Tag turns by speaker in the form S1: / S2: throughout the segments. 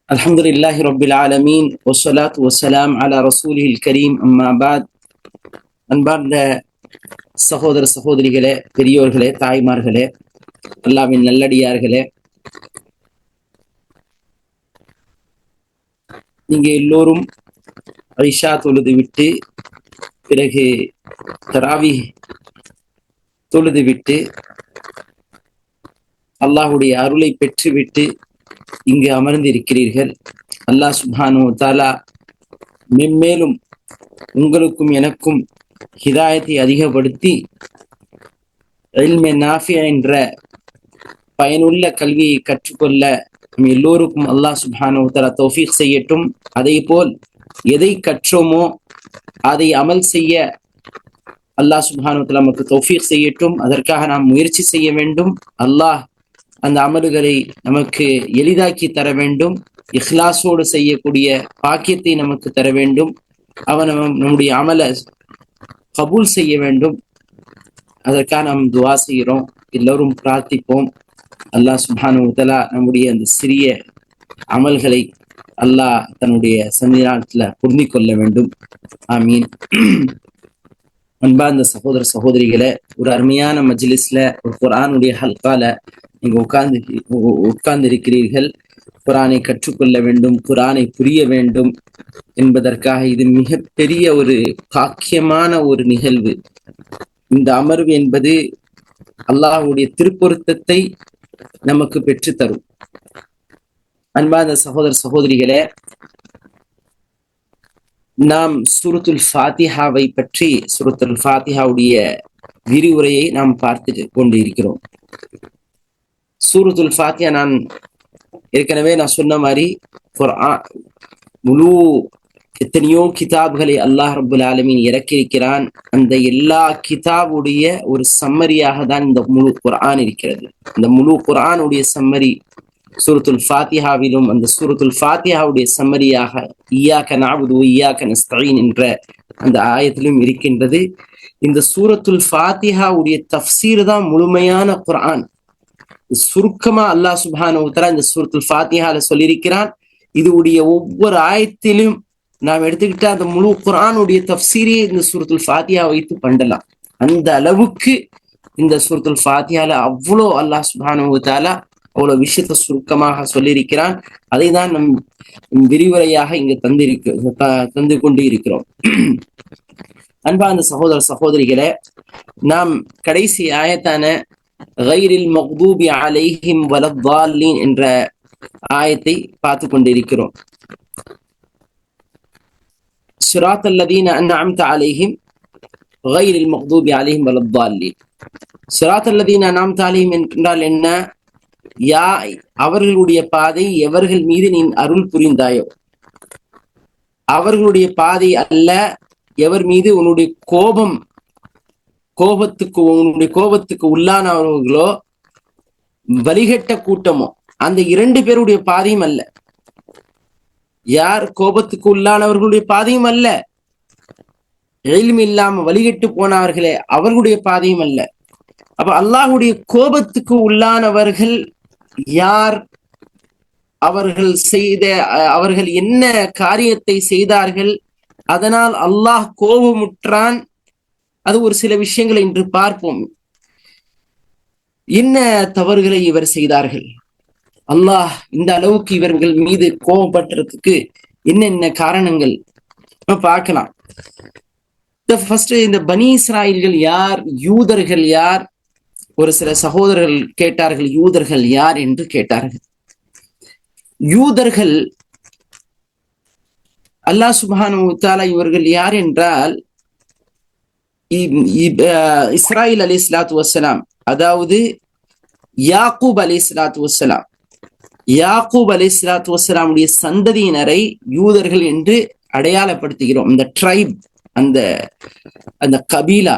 S1: الحمد لله رب العالمين والصلاة والسلام على رسوله الكريم أما بعد. அன்பார்ந்த சகோதர சகோதரிகளே, பெரியோர்களே, தாய்மார்களே, அல்லாஹ்வின் நல்லடியார்களே, நீங்க எல்லோரும் ஐஷா தொழுது விட்டு பிறகு தராவி தொழுது விட்டு அல்லாஹுடைய அருளை பெற்றுவிட்டு இங்கு அமர்ந்திருக்கிறீர்கள். அல்லாஹ் சுப்ஹானஹு வ தஆலா மென்மேலும் உங்களுக்கும் எனக்கும் ஹிதாயத்தை அதிகப்படுத்தி இல்மே நாஃபிஅ என்ற பயனுள்ள கல்வியை கற்றுக்கொள்ள எல்லோருக்கும் அல்லாஹ் சுப்ஹானஹு வ தஆலா தௌஃபீக் செய்யட்டும். அதே போல் எதை கற்றோமோ அதை அமல் செய்ய அல்லாஹ் சுப்ஹானஹு வ தஆலா நமக்கு தௌஃபீக் செய்யட்டும். அதற்காக நாம் முயற்சி செய்ய வேண்டும். அல்லாஹ் அந்த அமல்களை நமக்கு எளிதாக்கி தர வேண்டும். இஹ்லாஸோடு செய்யக்கூடிய பாக்கியத்தை நமக்கு தர வேண்டும். அவன் நம்முடைய அமலை கபூல் செய்ய வேண்டும். அதற்காக நாம் துவா செய்கிறோம், எல்லோரும் பிரார்த்திப்போம். அல்லாஹ் சுப்ஹானஹு வ தஆலா நம்முடைய அந்த சிறிய அமல்களை அல்லாஹ் தன்னுடைய சன்னிதானத்துல பொருந்தி கொள்ள வேண்டும். ஆமீன். அன்பார்ந்த சகோதர சகோதரிகளை, ஒரு அருமையான மஜ்லிஸ்ல, ஒரு குர்ஆனுடைய ஹல்கால நீங்க உட்கார்ந்து இருக்கிறீர்கள். குர்ஆனை கற்றுக்கொள்ள வேண்டும், குர்ஆனை புரிய வேண்டும் என்பதற்காக இது மிகப்பெரிய ஒரு பாக்கியமான ஒரு நிகழ்வு. இந்த அமர்வு என்பது அல்லாஹ்வுடைய திருப்பொருத்தத்தை நமக்கு பெற்று தரும். அன்பார்ந்த சகோதர சகோதரிகளே, நாம் சூரத்துல் ஃபாத்திஹாவை பற்றி, சூரத்துல் ஃபாத்திஹாவுடைய விரிவுரையை நாம் பார்த்து கொண்டு இருக்கிறோம். சூரத்துல் ஃபாத்திஹா, நான் ஏற்கனவே சொன்ன மாதிரி முழு எத்தனையோ கிதாப்களை அல்லாஹ் ரப்புல் ஆலமீன் இறக்கியிருக்கிறான். அந்த எல்லா கிதாபுடைய ஒரு சம்மரியாக தான் இந்த முழு குர்ஆன் இருக்கிறது. இந்த முழு குர்ஆனுடைய சம்மரி சூரத்துல் ஃபாத்திஹாவிலும், அந்த சூரத்துல் ஃபாத்திஹாவுடைய சம்மரியாக இய்யாக நஅபுது வ இய்யாக நஸ்தஈன் என்ற அந்த ஆயத்திலும் இருக்கின்றது. இந்த சூரத்துல் ஃபாத்திஹாவுடைய தஃப்சீர் தான் முழுமையான குர்ஆன். சுருக்கமா அல்லாஹ் சுப்ஹானஹு வ தஆலா இந்த சூரத்துல் ஃபாத்திஹால சொல்லியிருக்கிறான். இதுடைய ஒவ்வொரு ஆயத்திலும் நாம் எடுத்துக்கிட்ட அந்த முழு குர்ஆனுடைய தஃப்சீரே இந்த சூரத்துல் ஃபாத்திஹா வைத்து பண்ணலாம். அந்த அளவுக்கு இந்த சூரத்துல் ஃபாத்திஹால அவ்வளோ அல்லாஹ் சுப்ஹானஹு வ தஆலா அவ்வளவு விஷயத்தை சுருக்கமாக சொல்லியிருக்கிறான். அதை தான் நம் விரிவுரையாக இங்கு தந்து கொண்டு இருக்கிறோம். அன்பார்ந்த சகோதர சகோதரிகளே, நாம் கடைசி ஆயத்தான கைரில் மக்தூபி அலைஹிம் வலத்தாலீன் என்ற ஆயத்தை பார்த்து கொண்டிருக்கிறோம். ஸிராத்தல் லதீன அன்அம்த அலைஹிம் கைரில் மக்தூபி அலைஹிம் வலத்தாலீன். ஸிராத்தல் லதீன அன்அம்த அலைஹிம் என்றால் என்ன? அவர்களுடைய பாதை எவர்கள் மீது நீ அருள் புரிந்தாயோ அவர்களுடைய பாதை அல்ல, எவர் மீது உன்னுடைய கோபத்துக்கு உள்ளானவர்களோ வழிகட்ட கூட்டமோ அந்த இரண்டு பேருடைய பாதையும் அல்ல. யார் கோபத்துக்கு உள்ளானவர்களுடைய பாதையும் அல்ல, இல்ம் இல்லாம வழிகட்டு போனவர்களே அவர்களுடைய பாதையும் அல்ல. அப்ப அல்லாஹ்வுடைய கோபத்துக்கு உள்ளானவர்கள் யார்? அவர்கள் என்ன காரியத்தை செய்தார்கள், அதனால் அல்லாஹ் கோபமுற்றான்? அது ஒரு சில விஷயங்களை இன்று பார்ப்போம். என்ன தவறுகளை இவர் செய்தார்கள், அல்லாஹ் இந்த அளவுக்கு இவர்கள் மீது கோபப்பட்டதுக்கு என்னென்ன காரணங்கள் பார்க்கலாம். இந்த பனி இஸ்ராயல்கள் யார், யூதர்கள் யார்? ஒரு சில சகோதரர்கள் கேட்டார்கள், யூதர்கள் யார் என்று கேட்டார்கள். யூதர்கள் அல்லாஹ் சுப்ஹானஹு வ தஆலா இவர்கள் யார் என்றால், இஸ்ராயில் அலைஹிஸ்ஸலாத்து வஸ்ஸலாம், அதாவது யாக்கூப் அலைஹிஸ்ஸலாத்து வஸ்ஸலாம், யாக்கூப் அலைஹிஸ்ஸலாத்து வஸ்ஸலாமுடைய சந்ததியினரை யூதர்கள் என்று அடையாளப்படுத்துகிறோம். அந்த ட்ரைப், அந்த கபீலா.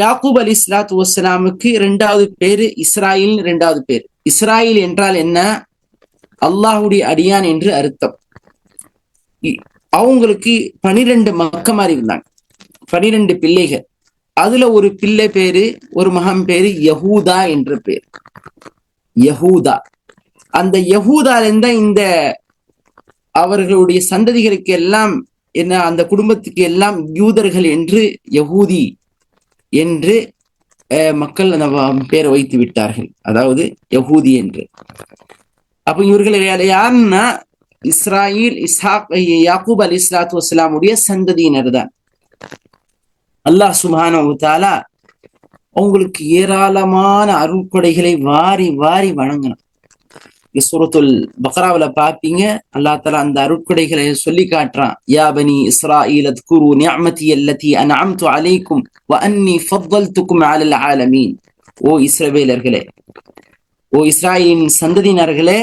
S1: யாக்கூப் அலைஹிஸ்ஸலாத்து வஸ்ஸலாமுக்கு இரண்டாவது பேரு இஸ்ராயில். இரண்டாவது பேர் இஸ்ராயில் என்றால் என்ன? அல்லாஹ்வுடைய அடியான் என்று அர்த்தம். அவங்களுக்கு 12 மக்கமார் இருந்தாங்க, 12 பிள்ளைகள். அதுல ஒரு பிள்ளை பேரு, ஒரு மகன் பேரு யஹூதா என்ற பேர். யஹூதா அந்த யஹூதால இருந்த இந்த அவர்களுடைய சந்ததிகளுக்கு எல்லாம் என்ன, அந்த குடும்பத்துக்கு எல்லாம் யூதர்கள் என்று, யஹூதி என்று மக்கள் அந்த பேரை வைத்து விட்டார்கள், அதாவது யஹூதி என்று. அப்ப இவர்கள் யாருன்னா இஸ்ராயில், இஸ்ஹாக், யாக்கூப் அலைஹிஸ்ஸலாத்து வஸ்ஸலாமுடைய சந்ததியினர் தான். அல்லாஹ் சுப்ஹானஹு வ தஆலா அவங்களுக்கு ஏராளமான அருட்கொடைகளை வாரி வாரி வழங்கினான். சூரத்துல் பக்ராவுல பாப்பீங்க, அல்லாஹ் தஆலா அந்த அருட்கொடைகளை சொல்லி காட்டுறான். யா பனி இஸ்ராயீல் அத்குரு நிஅமதி அல்லதி அன்அம்து அலைக்கும் வ அன்னி ஃபضلتكم அலல் ஆலமீன். ஓ இஸ்ரவேலர்களே, ஓ இஸ்ராயீலின் சந்ததியினர்களே,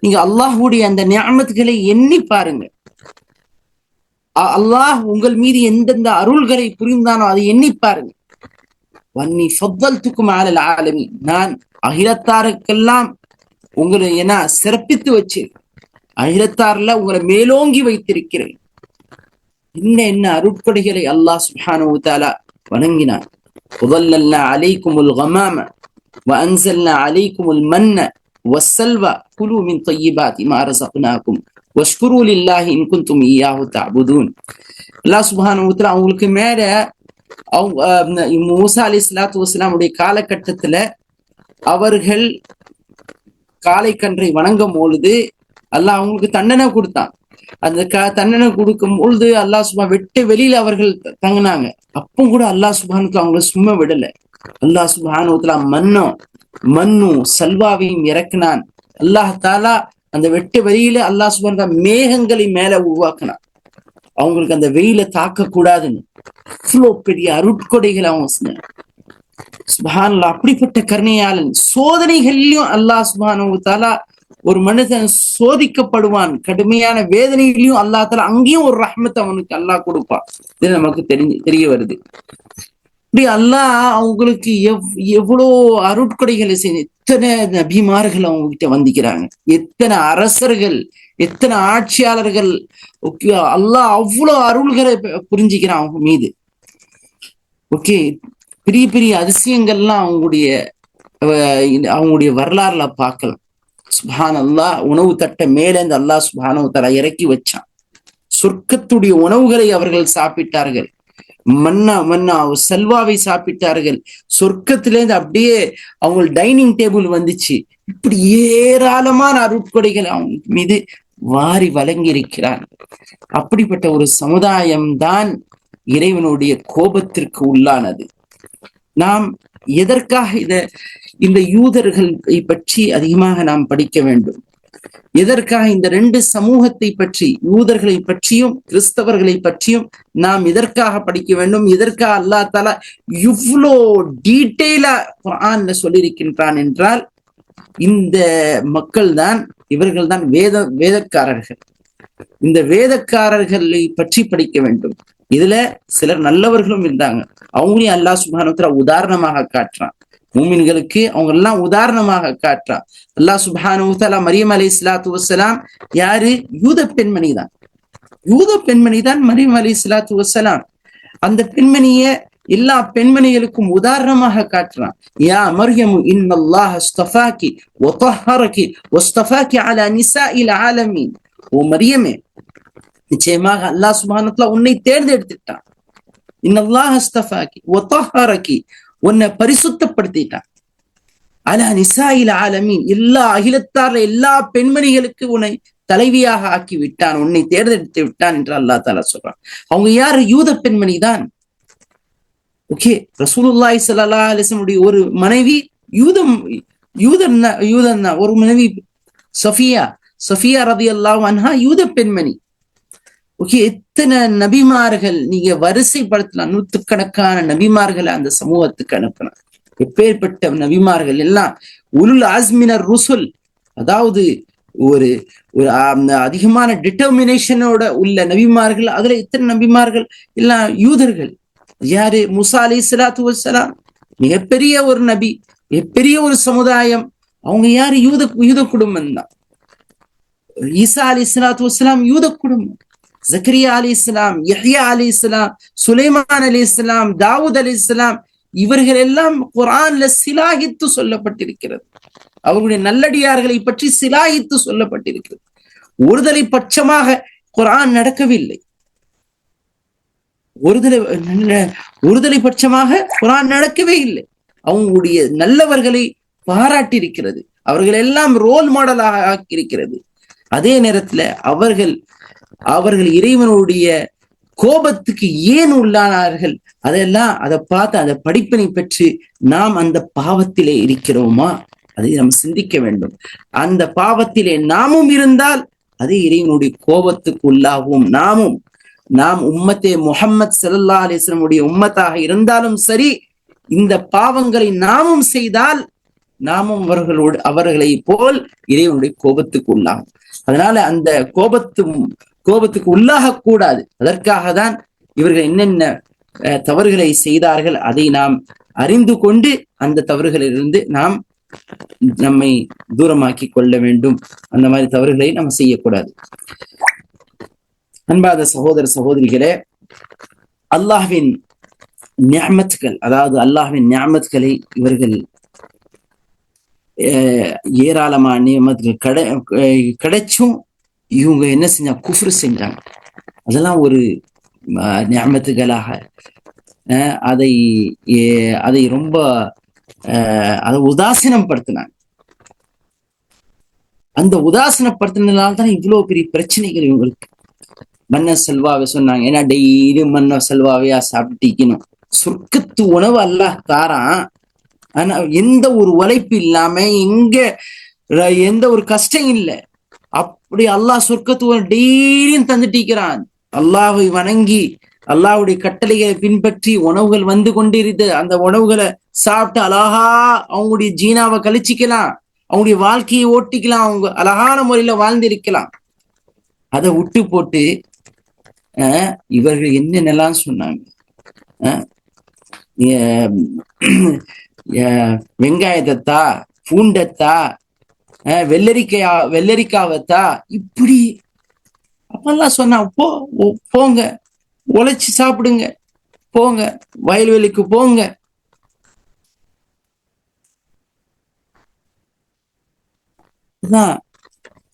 S1: நீங்க அல்லாஹ்வுடைய அந்த நிஅமத்துகளை எண்ணி பாருங்க. அல்லாஹ் உங்கள் மீது எந்தெந்த அருள்களை புரிந்தானோ அதை எண்ணி பாருங்க. வன்னி ஃபضلتكم அலல் ஆலமீன், நான் அகிலத்தாருக்கெல்லாம் உங்களை என்ன சிறப்பித்து வச்சு, அகிலத்தார்ல உங்களை மேலோங்கி வைத்திருக்கிறேன். என்ன அருட்கொடைகளை அல்லாஹ் சுப்ஹானஹு வ தஆலா வழங்கினான். வதல்லல்னா அலைக்குமுல் கமாம வஅன்ஸல்னா அலைக்குமுல் மன்ன வஸ்ஸல்வா குலு மின் தய்யிபாத்தி மா ரஸக்னாகும் வஷ்குரு லில்லாஹி இன் குன்தும் இய்யாஹு தஅபுதூன். அல்லாஹ் சுப்ஹானஹு வ தஆலா அவங்களுக்கு மேல மூசா அலைஹிஸ்ஸலாத்து வஸ்ஸலாமுடைய காலகட்டத்துல அவர்கள் காளை கன்றை வணங்கும் பொழுது அல்லாஹ் அவங்களுக்கு தண்டனை கொடுத்தான். அந்த தண்டனை கொடுக்கும் பொழுது அல்லாஹ் சுப்ஹானஹு வெட்ட வெளியில அவர்கள் தங்கினாங்க. அப்பவும் கூட அல்லாஹ் சுப்ஹானஹு வ தஆலா அவங்களை சும்மா விடல. அல்லாஹ் சுப்ஹானஹு வ தஆலா மன்னு சல்வாவையும் இறக்கினான். அல்லாஹ் தஆலா அந்த வெட்ட வெளியில அல்லாஹ் சுப்ஹானஹு வ தஆலா மேகங்களை மேல உருவாக்கினான், அவங்களுக்கு அந்த வெயில தாக்க கூடாதுன்னு. இவ்வளோ பெரிய அருட்கொடைகள் அவங்க சொன்னாங்க. சுப்ஹானல்லாஹ், அப்படிப்பட்ட கருணையாளன். சோதனைகளிலும் அல்லாஹ் சுப்ஹானஹு வ தஆலா ஒரு மனிதன் சோதிக்கப்படுவான், கடுமையான வேதனையிலையும் அல்லாஹ் தஆலா அங்கேயும் ஒரு ரஹ்மத் அவனுக்கு அல்லாஹ் கொடுப்பான். இது நமக்கு தெரிய வருது. இப்படி அல்லாஹ் அவங்களுக்கு எவ்வளோ அருட்கொடைகளை செய்ய, எத்தனை நபிமார்கள் அவங்க கிட்ட வந்திக்கிறாங்க, எத்தனை அரசர்கள், எத்தனை ஆட்சியாளர்கள். அல்லாஹ் அவ்வளோ அருள்களை புரிஞ்சுக்கிறான் அவங்க மீது. ஓகே, பெரிய பெரிய அதிசயங்கள்லாம் அவங்களுடைய வரலாறுல பார்க்கலாம். சுப்ஹான் அல்லாஹ், உணவு தட்ட மேலே இந்த அல்லாஹ் சுப்ஹானஹு வ தஆலா இறக்கி வச்சான். சொர்க்கத்துடைய உணவுகளை அவர்கள் சாப்பிட்டார்கள். மன்னா செல்வாவை சாப்பிட்டார்கள். சொர்க்கத்திலேருந்து அப்படியே அவங்க டைனிங் டேபிள் வந்துச்சு. இப்படி ஏராளமான அருட்கொடைகள் அவங்க மீது வாரி வழங்கி இருக்கிறார். அப்படிப்பட்ட ஒரு சமுதாயம் தான் இறைவனுடைய கோபத்திற்கு உள்ளானது. நாம் எதற்காக இந்த யூதர்களை பற்றி அதிகமாக நாம் படிக்க வேண்டும்? எதற்காக இந்த ரெண்டு சமூகத்தை பற்றி, யூதர்களை பற்றியும் கிறிஸ்தவர்களை பற்றியும் நாம் எதற்காக படிக்க வேண்டும்? எதற்காக அல்லாஹ் தஆலா இவ்வளோ டீட்டெயிலா குர்ஆன்ல சொல்லியிருக்கின்றான் என்றால், இந்த மக்கள் தான், இவர்கள் தான் வேதக்காரர்கள். இந்த வேதக்காரர்களை பற்றி படிக்க வேண்டும். இதுல சிலர் நல்லவர்களும் இருந்தாங்க, அவங்களையும் அல்லாஹ் சுப்ஹானஹு வ தஆலா உதாரணமாக காட்டுறான். மூமின்களுக்கு அவங்க எல்லாம் உதாரணமாக காட்டுறான். அல்லாஹ் சுப்ஹானஹு வ தஆலா மரியம் அலைஹிஸ்ஸலாத்து வஸ்ஸலாம் யாரு? யூத பெண்மணி தான் மரியம் அலைஹிஸ்ஸலாத்து வஸ்ஸலாம். அந்த பெண்மணிய எல்லா பெண்மணிகளுக்கும் உதாரணமாக காட்டுறான். யா மர்யமு இன்னல்லாஹ அஸ்தஃபாகி வ தஹ்ஹரகி வஸ்தஃபாகி அலா நிசாஇல் ஆலமீன். ஓ மரியமே, நிச்சயமாக அல்லாஹ் சுப்ஹானஹு வ தஆலா உன்னை தேர்ந்தெடுத்துட்டான். இன்னல்லாஹ அஸ்தஃபாகி வ தஹ்ஹரகி, உன்னை பரிசுத்தப்படுத்திட்டான். அலா நிசாஇல் ஆலமீன், எல்லா அகிலத்தார்ல எல்லா பெண்மணிகளுக்கு உன்னை தலைவியாக ஆக்கி விட்டான், உன்னை தேர்ந்தெடுத்து விட்டான் என்று அல்லாஹ் தஆலா சொல்றான். அவங்க யாரு? யூத பெண்மணி தான். ஓகே, ரசூலுல்லாஹி ஸல்லல்லாஹு அலைஹி வஸல்லம் ஒரு மனைவி யூதன் ஒரு மனைவி சஃபியா ரலியல்லாஹு அன்ஹா யூத பெண்மணி. ஓகே, எத்தனை நபிமார்கள் நீங்க வரிசைப்படுத்தலாம், நூற்றுக்கணக்கான நபிமார்களை அந்த சமூகத்துக்கு அனுப்பினார். எப்பேற்பட்ட நபிமார்கள் எல்லாம் உலுல் அஸ்மினர் ருசுல், அதாவது ஒரு அதிகமான டிட்டர்மினேஷனோட உள்ள நபிமார்கள். அதுல எத்தனை நபிமார்கள் எல்லாம் யூதர்கள். யாரு? மூசா அலைஹிஸ்ஸலாத்து வஸ்ஸலாம், மிகப்பெரிய ஒரு நபி, மிகப்பெரிய ஒரு சமுதாயம். அவங்க யாரு? யூத குடும்பம் தான். ஈசா அலைஹிஸ்ஸலாத்து வஸ்ஸலாம் யூத குடும்பம். ஜக்கரியா அலைஹிஸ்ஸலாம், யஹ்யா அலைஹிஸ்ஸலாம், சுலைமான் அலைஹிஸ்ஸலாம், தாவூத் அலைஹிஸ்ஸலாம், இவர்கள் எல்லாம் குர்ஆன்ல சிலாகித்து சொல்லப்பட்டிருக்கிறது. அவர்களுடைய நல்லடியார்களை பற்றி சிலாயித்து சொல்லப்பட்டிருக்கிறது. ஒருதலை பட்சமாக குர்ஆன் நடக்கவில்லை. ஒருதலை பட்சமாக குர்ஆன் நடக்கவே இல்லை. அவங்களுடைய நல்லவர்களை பாராட்டி இருக்கிறது. அவர்கள் எல்லாம் ரோல் மாடலாக ஆக்கியிருக்கிறது. அதே நேரத்துல அவர்கள் இறைவனுடைய கோபத்துக்கு ஏன் உள்ளானார்கள், அதெல்லாம் அதை பார்த்து அந்த படிப்பினை பெற்று நாம் அந்த பாவத்திலே இருக்கிறோமா, அதை நாம் சிந்திக்க வேண்டும். அந்த பாவத்திலே நாமும் இருந்தால் அது இறைவனுடைய கோபத்துக்கு உள்ளாகும். நாம் உம்மத்தே முஹம்மத் ஸல்லல்லாஹு அலைஹி வஸல்லம் உடைய உம்மத்தாக இருந்தாலும் சரி, இந்த பாவங்களை நாமும் செய்தால் நாமும் அவர்களை போல் இறைவனுடைய கோபத்துக்கு உள்ளாகும். அதனால அந்த கோபத்துக்கு உள்ளாக கூடாது. அதற்காக தான் இவர்கள் என்னென்ன தவறுகளை செய்தார்கள் அதை நாம் அறிந்து கொண்டு அந்த தவறுகளிலிருந்து நாம் நம்மை தூரமாக்கி கொள்ள வேண்டும். அந்த மாதிரி தவறுகளை நாம் செய்யக்கூடாது. அன்பாத சகோதர சகோதரிகளே, அல்லாஹ்வின் நிஅமத்கள், அதாவது அல்லாஹ்வின் நிஅமத்களை இவர்கள் ஏராளமான நியமத்துகள் கிடைச்சும் இவங்க என்ன செஞ்சாங்க, குஃப்ரு செஞ்சாங்க. அதெல்லாம் ஒரு நியமத்துகளாக அதை ரொம்ப அதை உதாசீனம் படுத்தினாங்க. அந்த உதாசீனப்படுத்தினால தான் இவ்வளவு பெரிய பிரச்சனைகள் இவங்களுக்கு. மன்ன செல்வாவை சொன்னாங்க, ஏன்னா டெய்லி மன்ன செல்வாவையா சாப்பிட்டீக்கணும். சொர்க்கத்து உணவு அல்லாஹ் தாரான், ஆனா எந்த ஒரு உழைப்பு இல்லாம எந்த ஒரு கஷ்டம் இல்லை. அப்படி அல்லாஹ் சொர்க்கத்து டெய்லியும் தந்துட்டிருக்கிறான். அல்லாஹை வணங்கி அல்லாஹ்வுடைய கட்டளைகளை பின்பற்றி உணவுகள் வந்து கொண்டிருது. அந்த உணவுகளை சாப்பிட்டு அழகா அவங்களுடைய ஜீனாவை கழிச்சிக்கலாம், அவங்களுடைய வாழ்க்கையை ஓட்டிக்கலாம், அவங்க அழகான முறையில வாழ்ந்திருக்கலாம். அதை விட்டு போட்டு இவர்கள் என்னென்னலாம் சொன்னாங்க. வெங்காயத்தா, பூண்டத்தா, வெள்ளரிக்காவத்தா, இப்படி அப்பெல்லாம் சொன்னா, போங்க உழைச்சி சாப்பிடுங்க, போங்க வயல்வெளிக்கு போங்க.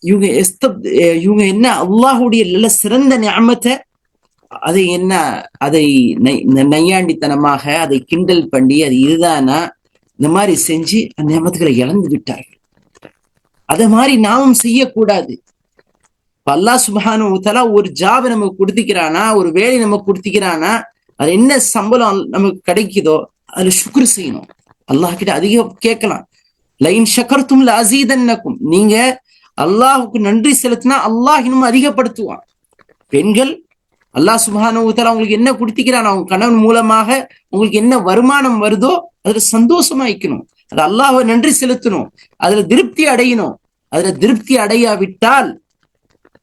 S1: இவங்க என்ன அல்லாஹுடைய நல்ல சிறந்த நிஅமத்தை அதை நையாண்டித்தனமாக அதை கிண்டல் பண்ணி அது இதுதானா இந்த மாதிரி செஞ்சு அந்த நிஅமத்துகளை இழந்து விட்டார்கள். அத மாதிரி நாமும் செய்யக்கூடாது. அல்லாஹ் சுப்ஹானஹு வ தஆலா ஒரு ஜாபை நமக்கு கொடுத்திக்கிறானா, ஒரு வேலை நமக்கு கொடுத்திக்கிறானா, அது என்ன சம்பளம் நமக்கு கிடைக்குதோ அதுல சுக்ர் செய்யணும். அல்லாஹ் கிட்ட அதிகம் கேட்கலாம். லைன் ஷக்கர்தும் லஅஸீதன்னகும், நீங்க அல்லாஹுக்கு நன்றி செலுத்தினா அல்லாஹ் இன்னும் அதிகப்படுத்துவான். பெண்கள் அல்லாஹ் சுப்ஹானஹு வ தஆலா உங்களுக்கு என்ன கொடுத்திக்கிறான், அவங்க கணவன் மூலமாக உங்களுக்கு என்ன வருமானம் வருதோ அதுல சந்தோஷமா இருக்கணும். அது அல்லாஹ்வை நன்றி செலுத்தணும், அதுல திருப்தி அடையணும். அதுல திருப்தி அடையாவிட்டால்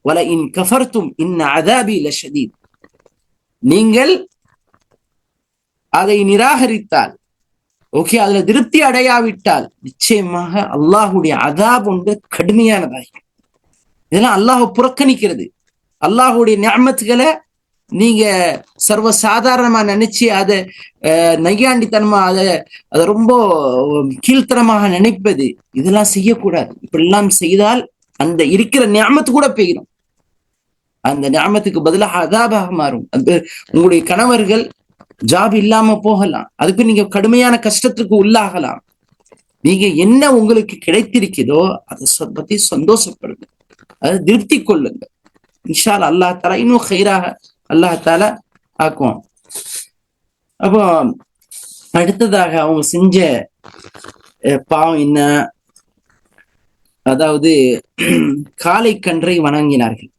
S1: வல இன் கஃபர்தும் இன் அஸாபி லஷதீத், நீங்கள் அதை நிராகரித்தால், ஓகே, அதுல திருப்தி அடையாவிட்டால் நிச்சயமாக அல்லாஹுடைய அஸாப் ஒன்று கடுமையானதாகி. இதெல்லாம் அல்லாஹ் புறக்கணிக்கிறது. அல்லாஹுடைய நிஅமத்துகளை நீங்க சர்வ சாதாரணமா நினைச்சு அதை நையாண்டித்தனமா அதை ரொம்ப கீழ்த்தனமாக நினைப்பது, இதெல்லாம் செய்யக்கூடாது. இப்படிலாம் செய்தால் அந்த இருக்கிற நிஅமத்து கூட போயிடும், அந்த நிஅமத்துக்கு பதிலாக அஸாபாக மாறும். உங்களுடைய கணவர்கள் ஜாப் இல்லாம போகலாம், அதுக்கு நீங்க கடுமையான கஷ்டத்துக்கு உள்ளாகலாம். நீங்க என்ன உங்களுக்கு கிடைத்திருக்கிறதோ அதை பத்தி சந்தோஷப்படுங்க, அதை திருப்தி கொள்ளுங்க. இன்ஷா அல்லாஹ் தஆலா இன்னும் ஹைராக அல்லாஹ் தஆலா ஆக்குவான். அப்போ அடுத்ததாக அவங்க செஞ்ச பாவம் என்ன, அதாவது காளை கன்றை வணங்கினார்கள்.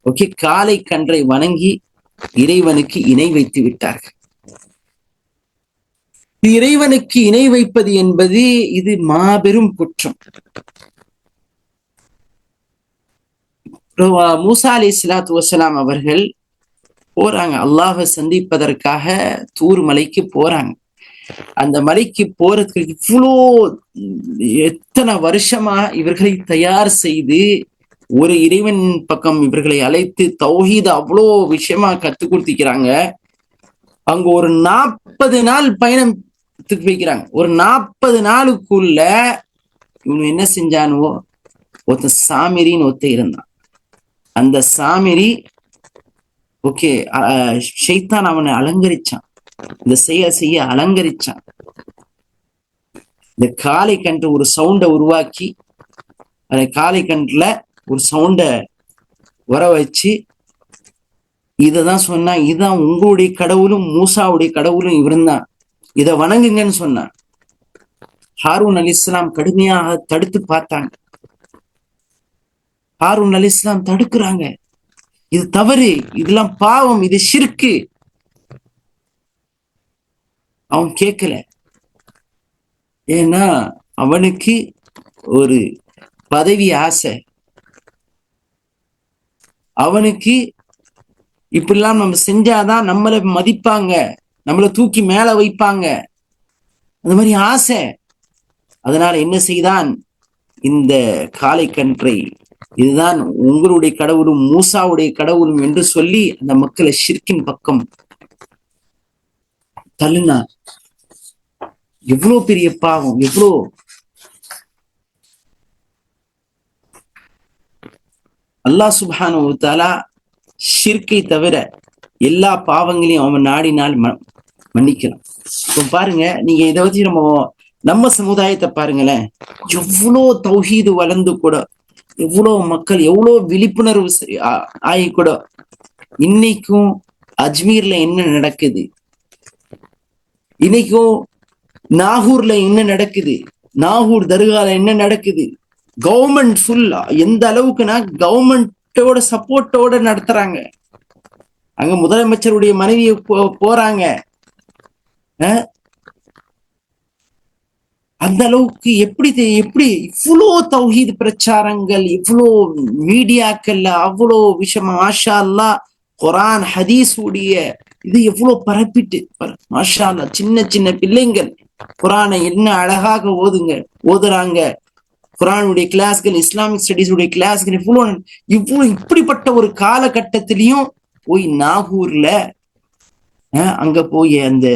S1: ஓகே, காளை கன்றை வணங்கி இறைவனுக்கு இணை வைத்து விட்டார்கள். இறைவனுக்கு இணை வைப்பது என்பது இது மாபெரும் குற்றம். மூசா அலைஹிஸ்ஸலாத்து வஸ்ஸலாம் அவர்கள் போறாங்க, அல்லாஹ்வை சந்திப்பதற்காக தூர் மலைக்கு போறாங்க. அந்த மலைக்கு போறதுக்கு இவ்வளோ எத்தனை வருஷமா இவர்களை தயார் செய்து ஒரு இறைவன் பக்கம் இவர்களை அழைத்து தௌஹீத் அவ்வளோ விஷயமா கத்து கொடுத்திக்கிறாங்க. அங்க ஒரு 40 நாள் பயணத்துக்கு வைக்கிறாங்க. ஒரு 40 நாளுக்குள்ள இவனு என்ன செஞ்சானுவோ, ஒருத்தன் சாமிரின்னு ஒருத்தன் இருந்தான். அந்த சாமிரி ஓகே ஷைத்தான் அவனை அலங்கரிச்சான், இந்த செய்ய அலங்கரிச்சான். இந்த காளை கன்று ஒரு சவுண்டை உருவாக்கி, அந்த காளை கன்றுல ஒரு சவுண்டை வர வச்சு, இததான் சொன்னா, இதுதான் உங்களுடைய கடவுளும் மூசாவுடைய கடவுளும் இவருந்தான், இதை வணங்குங்கன்னு சொன்னான். ஹாரூன் அலைஹிஸ்ஸலாம் கடுமையாக தடுத்து பார்த்தாங்க. ஹாரூன் அலைஹிஸ்ஸலாம் தடுக்கிறாங்க, இது தவறு, இதெல்லாம் பாவம், இது ஷிர்க்கு. அவன் கேட்கல. ஏன்னா அவனுக்கு ஒரு பதவி ஆசை, அவனுக்கு இப்படிலாம் நம்ம செஞ்சாதான் நம்மளை மதிப்பாங்க, நம்மளை தூக்கி மேல வைப்பாங்க, அந்த மாதிரி ஆசை. அதனால என்ன செய்தான், இந்த காளை கன்றை இதுதான் உங்களுடைய கடவுளும் மூசாவுடைய கடவுளும் என்று சொல்லி அந்த மக்களை ஷிர்கின் பக்கம் தள்ளினார். எவ்வளவு பெரிய பாவம்! எவ்வளோ அல்லாஹ் சுப்ஹானஹு வ தஆலா ஷிர்கை தவிர எல்லா பாவங்களையும் அவன் நாடினால் மன்னிக்கலாம். இப்போ பாருங்க, நீங்க இதை வச்சு நம்ம சமுதாயத்தை பாருங்களேன், எவ்வளோ தௌஹீது வளர்ந்து கூட, எவ்வளோ மக்கள் எவ்வளோ விழிப்புணர்வு ஆகி கூட, இன்னைக்கும் அஜ்மீர்ல என்ன நடக்குது, இன்னைக்கும் நாகூர்ல என்ன நடக்குது, நாகூர் தர்கால என்ன நடக்குது, கவர்மெண்ட் ஃபுல்லா எந்த அளவுக்குன்னா கவர்மெண்டோட சப்போர்ட்டோட நடத்துறாங்க. அங்க முதலமைச்சருடைய மனைவியை போறாங்க. அந்த அளவுக்கு எப்படி இவ்வளோ தௌஹீத் பிரச்சாரங்கள், இவ்வளோ மீடியாக்கள்ல அவ்வளோ விஷயம், மாஷா அல்லாஹ் குர்ஆன் ஹதீஸ் உடைய இது எவ்வளவு பரப்பிட்டு, மாஷா அல்லாஹ் சின்ன சின்ன பிள்ளைங்கள் குர்ஆனை என்ன அழகாக ஓதுறாங்க. குர்ஆனுடைய கிளாஸ்கள், இஸ்லாமிக் ஸ்டடீஸ் உடைய கிளாஸ்கள் இவ்வளவு இப்படிப்பட்ட ஒரு காலகட்டத்திலையும் போய் நாகூர்ல அங்க போய் அந்த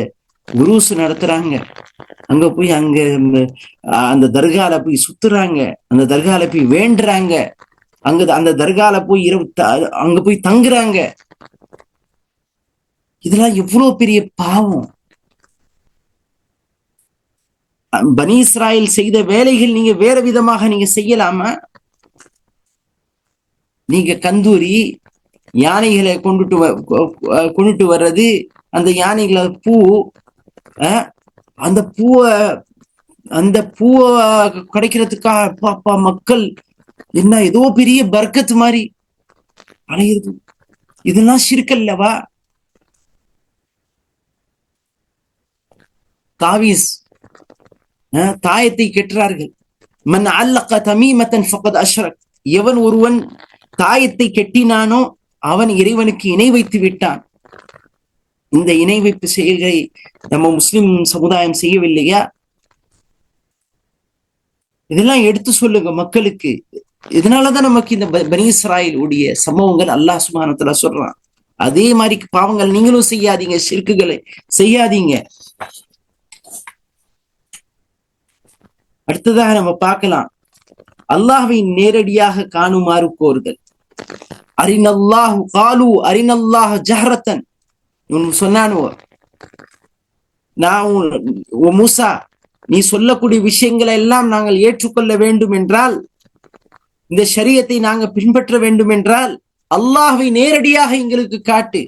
S1: உருஸ் நடத்துறாங்க, அங்க போய் அங்க அந்த தர்கால போய் சுத்துறாங்க, அந்த தர்கால போய் வேண்டுறாங்க, அந்த தர்கால போய் அங்க போய் தங்குறாங்க. இதெல்லாம் எவ்வளவு பெரிய பாவம்! பனி இஸ்ராயேல் செய்த வேலைகள் நீங்க வேற விதமாக நீங்க செய்யலாமா? நீங்க கந்தூரி யானைகளை கொண்டுட்டு வர்றது, அந்த யானைகளை அந்த பூவை கிடைக்கிறதுக்காக பாப்பா மக்கள் என்ன ஏதோ பெரிய பர்க்கத்து மாதிரி அலையுது. இதெல்லாம் ஷிர்கல்லவா? தாவீஸ் தாயத்தை கெட்டுறார்கள். மன் அல்லக தமீமத்தன் ஃபகத் அஷ்ரக், எவன் ஒருவன் தாயத்தை கெட்டினானோ அவன் இறைவனுக்கு இணை வைத்து விட்டான். இந்த இணை வைப்பு செயல்களை நம்ம முஸ்லிம் சமுதாயம் செய்யவில்லையா? இதெல்லாம் எடுத்து சொல்லுங்க மக்களுக்கு. இதனாலதான் நமக்கு இந்த பனி இஸ்ராயேல் உடைய சம்பவங்கள் அல்லாஹ் சுப்ஹானஹு வ தஆலா சொல்றான். அதே மாதிரி பாவங்கள் நீங்களும் செய்யாதீங்க, ஷிர்க்குகளை செய்யாதீங்க. அடுத்ததாக நம்ம பார்க்கலாம், அல்லாஹ்வை நேரடியாக காணுமாறு கோருதல். அரினல்லாஹு காலு அரினல்லாஹ ஜஹரத்தன், சொன்னானோ நான் மூசா, நீ சொல்லக்கூடிய விஷயங்களை எல்லாம் நாங்கள் ஏற்றுக்கொள்ள வேண்டும் என்றால், இந்த ஷரியத்தை நாங்க பின்பற்ற வேண்டும் என்றால் அல்லாஹ்வை நேரடியாக எங்களுக்கு காட்டு.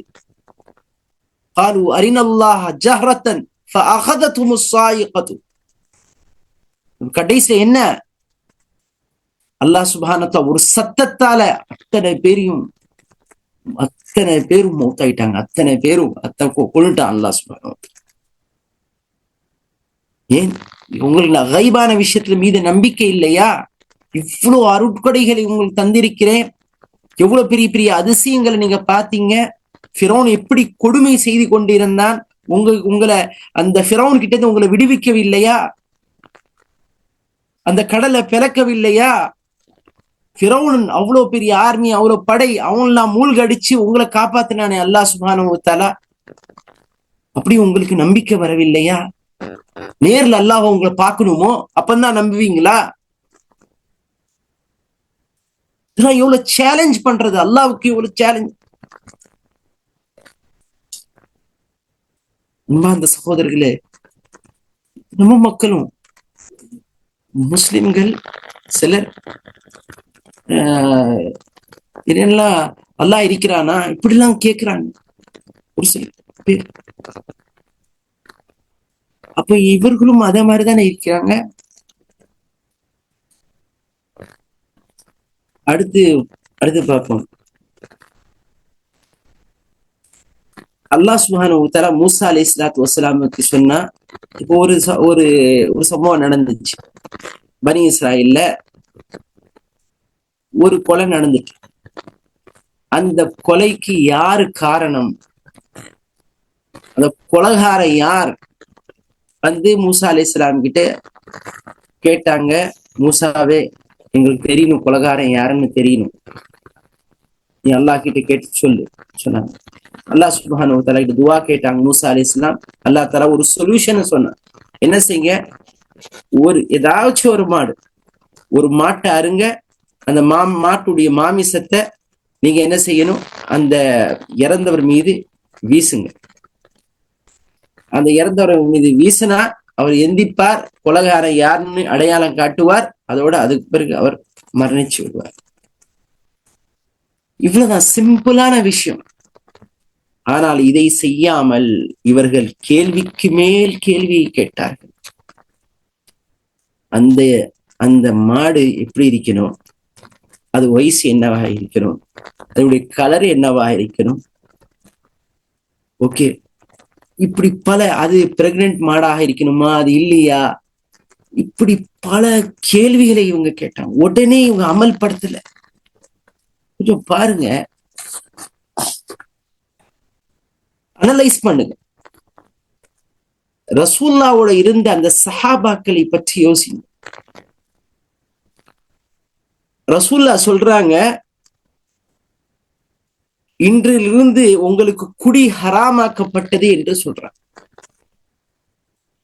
S1: காலு அரினல்லாஹ ஜஹரத்தன் ஃபஅഖததுஹும் ஸாயிகத்து. கடைசில என்ன, அல்லாஹ் சுப்ஹானஹு வ தஆலா ஒரு சத்தத்தால அத்தனை பேரும் மௌத்தாயிட்டாங்க. அத்தனை பேரும் கொன்னுட்டான் அல்லாஹ் சுப்ஹானஹு வ தஆலா. ஏன் உங்களுக்கு கைபான விஷயத்துல மீது நம்பிக்கை இல்லையா? இவ்வளவு அருட்கொடைகளை உங்களுக்கு தந்திருக்கிறேன், எவ்வளவு பெரிய பெரிய அதிசயங்களை நீங்க பாத்தீங்க. ஃபிரௌன் எப்படி கொடுமை செய்து கொண்டிருந்தான், உங்களை அந்த ஃபிரௌன் கிட்ட இருந்து உங்களை விடுவிக்கவில்லையா? அந்த கடலை பிளக்கவில்லையா? ஃபிரௌன் அவ்வளவு பெரிய ஆர்மி, அவ்வளவு படை, அவன்லாம் மூழ்கடிச்சு உங்களை காப்பாத்தினானே அல்லாஹ் சுப்ஹானஹு வ தஆலா. அப்படி உங்களுக்கு நம்பிக்கை வரவில்லையா? நேர்ல அல்லாஹ் உங்களை பார்க்கணுமோ அப்பந்தான் நம்புவீங்களா? இதெல்லாம் எவ்வளவு சேலஞ்ச் பண்றது, அல்லாவுக்கு எவ்வளவு சேலஞ்ச். அந்த சகோதரர்களே, நம்ம மக்களும் முஸ்லிம்கள் சிலர் இதெல்லாம் அல்லாஹ் இருக்கிறானா இப்படிலாம் கேட்கிறாங்க ஒரு சில பேர். அப்ப இவர்களும் அதே மாதிரிதானே இருக்கிறாங்க. அடுத்து அடுத்து பார்ப்போம். அல்லாஹ் சுப்ஹானஹு வ தஆலா மூசா அலைஹிஸ்ஸலாத்து வஸ்ஸலாமுக்கு சொன்னா, இப்போ ஒரு ஒரு ஒரு சம்பவம் நடந்துச்சு. பனி இஸ்ராயல்ல ஒரு கொலை நடந்துச்சு. அந்த கொலைக்கு யாரு காரணம், அந்த கொலைகார யார் வந்து மூசா அலைஹிஸ்ஸலாம் கிட்ட கேட்டாங்க. மூசாவே, எங்களுக்கு தெரியணும் கொலைகாரன் யாருன்னு தெரியணும், நீ அல்லாஹ் கிட்ட கேட்டு சொல்லு சொன்னாங்க. அல்லாஹ் சுப்ஹானஹு வ தஆலா கிட்ட துஆ கேட்டாங்க மூசா அலைஹிஸ்ஸலாம். அல்லாஹ் தஆலா ஒரு சொல்யூஷன் சொன்னான். என்ன செய்யுங்க, ஏதாச்சும் ஒரு மாட்டை அருங்க, அந்த மாட்டுடைய மாமிசத்தை நீங்க என்ன செய்யணும், அந்த இறந்தவர் மீது வீசுங்க. அந்த இறந்தவர் மீது வீசினா அவர் எந்திப்பார், கொலைகாரன் யாருன்னு அடையாளம் காட்டுவார், அதோட அதுக்கு பிறகு அவர் மரணிச்சு விடுவார். இவ்வளவுதான் சிம்பிளான விஷயம். ஆனால் இதை செய்யாமல் இவர்கள் கேள்விக்கு மேல் கேள்வியை கேட்டார்கள். அந்த மாடு எப்படி இருக்கணும், அது வயசு என்னவாக இருக்கணும், அதனுடைய கலர் என்னவாக இருக்கணும், ஓகே இப்படி பல, அது பிரெக்னன்ட் மாடாக இருக்கணுமா, அது இல்லையா, இப்படி பல கேள்விகளை இவங்க கேட்டாங்க. உடனே இவங்க அமல்படுத்தல. கொஞ்சம் பாருங்க, அனலைஸ் பண்ணுங்க. ரசூலுல்லாவோட இருந்த அந்த சஹாபாக்களை பற்றி யோசிங்க. ரசூலுல்லா சொல்றாங்க, இன்றிலிருந்து உங்களுக்கு குடி ஹராமாக்கப்பட்டது என்று சொல்றாங்க.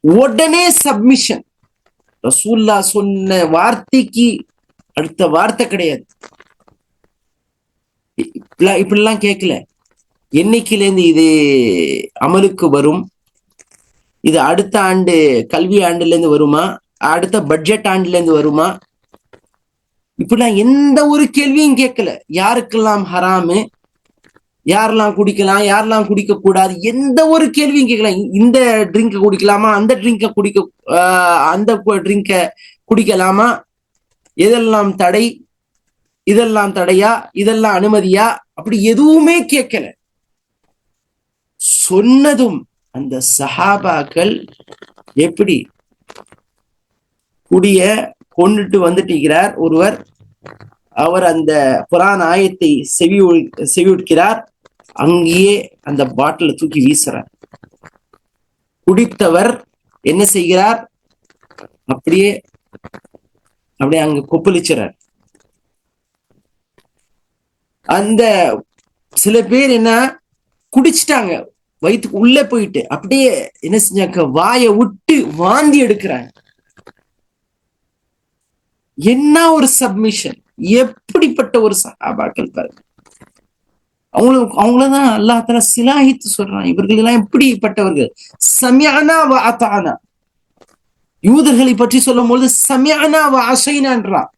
S1: உடனே சப்மிஷன். ரசூலுல்லா சொன்ன வார்த்தைக்கு அடுத்த வார்த்தை கிடையாது. இப்படிலாம் கேட்கல, என்னைக்கிலேருந்து இது அமலுக்கு வரும், இது அடுத்த ஆண்டு கல்வி ஆண்டுல இருந்து வருமா, அடுத்த பட்ஜெட் ஆண்டுல இருந்து வருமா, இப்படிலாம் எந்த ஒரு கேள்வியும் கேட்கல. யாருக்கெல்லாம் ஹராமு, யாரெல்லாம் குடிக்கலாம், யாரெல்லாம் குடிக்க கூடாது, எந்த ஒரு கேள்வியும் கேட்கலாம். இந்த ட்ரிங்க குடிக்கலாமா, அந்த ட்ரிங்க குடிக்கலாமா, எதெல்லாம் தடை, இதெல்லாம் தடையா, இதெல்லாம் அனுமதியா, அப்படி எதுவுமே கேட்கல. சொன்னதும் அந்த சஹாபாக்கள் எப்படி குடிய கொண்டுட்டு வந்துட்டுகிறார் ஒருவர், அவர் அந்த குர்ஆன் ஆயத்தை செவியுட்கிறார், அங்கேயே அந்த பாட்டிலை தூக்கி வீசுறார். குடித்தவர் என்ன செய்கிறார், அப்படியே அங்க கொப்பளிச்சுறார். அந்த சில பேர் என்ன குடிச்சிட்டாங்க, வயிற்றுக்கு உள்ளே போயிட்டு அப்படியே என்ன செஞ்சாங்க, வாயை விட்டு வாந்தி எடுக்கிறாங்க. என்ன ஒரு சப்மிஷன், எப்படிப்பட்ட ஒரு சஹாபாக்கள் பாருங்க. அவங்களதான் அல்லாஹ் தஆலா சிலாஹித்து சொல்றான். இவர்கள் எல்லாம் எப்படிப்பட்டவர்கள், சமிஅனா வ அதானா. யூதர்களை பற்றி சொல்லும் பொழுது சமிஅனா வ அஸைனான்றான்.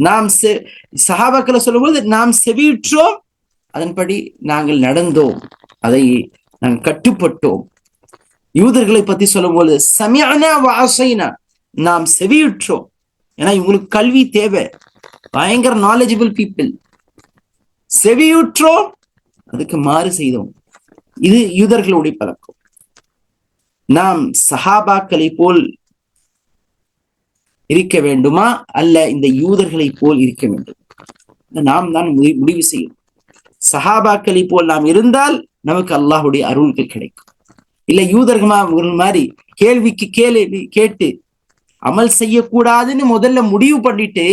S1: நாம் சஹாபாக்களை சொல்லும் பொழுது நாம் செவியுற்றோம், அதன்படி நாங்கள் நடந்தோம், அதை நாங்கள் கட்டுப்பட்டோம். யூதர்களை பத்தி சொல்லும் பொழுது சமிஅனா வ அஸைனா, நாம் செவியுற்றோம். ஏன்னா இவங்களுக்கு கல்வி தேவை, பயங்கர நாலேஜபிள் பீப்புள். செவியுற்றோம், அதுக்கு மாறு செய்தோம். இது யூதர்களுடைய பழக்கம். நாம் சஹாபாக்களை போல் இருக்க வேண்டுமா, அல்ல இந்த யூதர்களை போல் இருக்க வேண்டும், நாம் தான் முடிவு செய்யும். சஹாபாக்களை போல் நாம் இருந்தால் நமக்கு அல்லாஹ்வுடைய அருள்கள் கிடைக்கும். இல்ல யூதர்கள் மாதிரி கேள்விக்கு கேட்டு அமல் செய்யக்கூடாதுன்னு முதல்ல முடிவு பண்ணிட்டு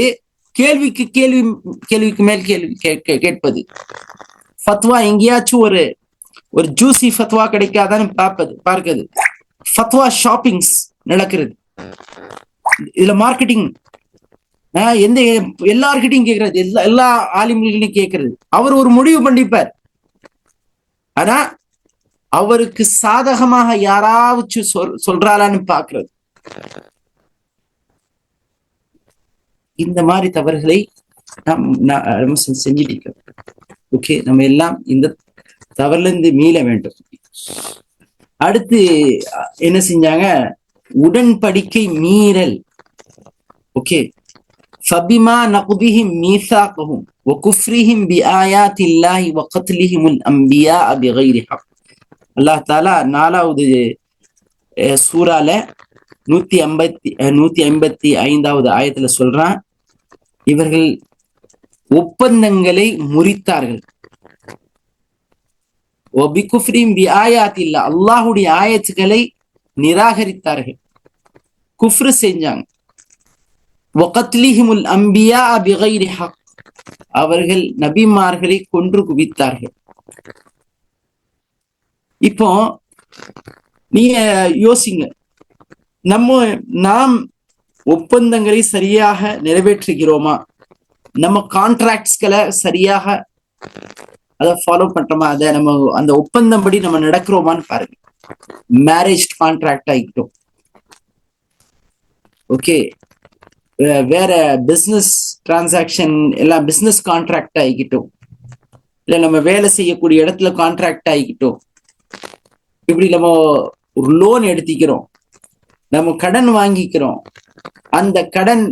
S1: கேள்விக்கு மேல் கேள்வி கேட்பது. ஃபத்வா எங்கேயாச்சும் ஒரு ஜூசி ஃபத்வா கிடைக்காதான்னு பார்க்கிறது. ஃபத்வா ஷாப்பிங்ஸ் நடக்கிறது. இதுல மார்க்கெட்டிங் எந்த எல்லார்கிட்டையும் கேட்கறது, எல்லா ஆலிம்களையும் கேட்கறது. அவர் ஒரு முடிவு பண்ணிப்பார். ஆனா அவருக்கு சாதகமாக யாராவது சொல்றாளான்னு பாக்குறது. இந்த மாதிரி தவறுகளை நம்ம செஞ்சுட்டு இருக்கோம். ஓகே, நம்ம எல்லாம் இந்த தவறுல இருந்து மீள வேண்டும். அடுத்து என்ன செஞ்சாங்க? உடன்படிக்கை மீறல். ஓகே, ஃபபிமா நக்திஹிம் மீசாகஹும் வகுஃப்ரிஹிம் பிஆயாத்தில்லாஹி வகத்லிஹிமுல் அன்பியா பிகைரி ஹக். அல்லாஹ் தஆலா 4வது சூரால 155வது ஆயத்துல சொல்றான், இவர்கள் ஒப்பந்தங்களை முறித்தார்கள். அல்லாஹுடைய ஆயத்துக்களை நிராகரித்தார்கள், குஃப்ரு செஞ்சாங்க. அவர்கள் நபிமார்களை கொன்று குவித்தார்கள். இப்போ நீங்க யோசிங்க, நாம் ஒப்பந்தங்களை சரியாக நிறைவேற்றுகிறோமா? நம்ம கான்ட்ராக்ட்ஸ்களை சரியாக அதை ஃபாலோ பண்றோமா? அதை நம்ம அந்த ஒப்பந்தம் படி நம்ம நடக்கிறோமான்னு பாருங்க. மேரேஜ் கான்ட்ராக்ட் ஆகிட்டோம், ஓகே, வேற பிசினஸ் டிரான்சாக்சன் எல்லாம் பிசினஸ் கான்ட்ராக்ட் ஆகிக்கிட்டோம், இல்ல நம்ம வேலை செய்யக்கூடிய இடத்துல கான்ட்ராக்ட் ஆகிக்கிட்டோம். இப்படி நம்ம ஒரு லோன் எடுத்திக்கிறோம், நம்ம கடன் வாங்கிக்கிறோம். அந்த கடன்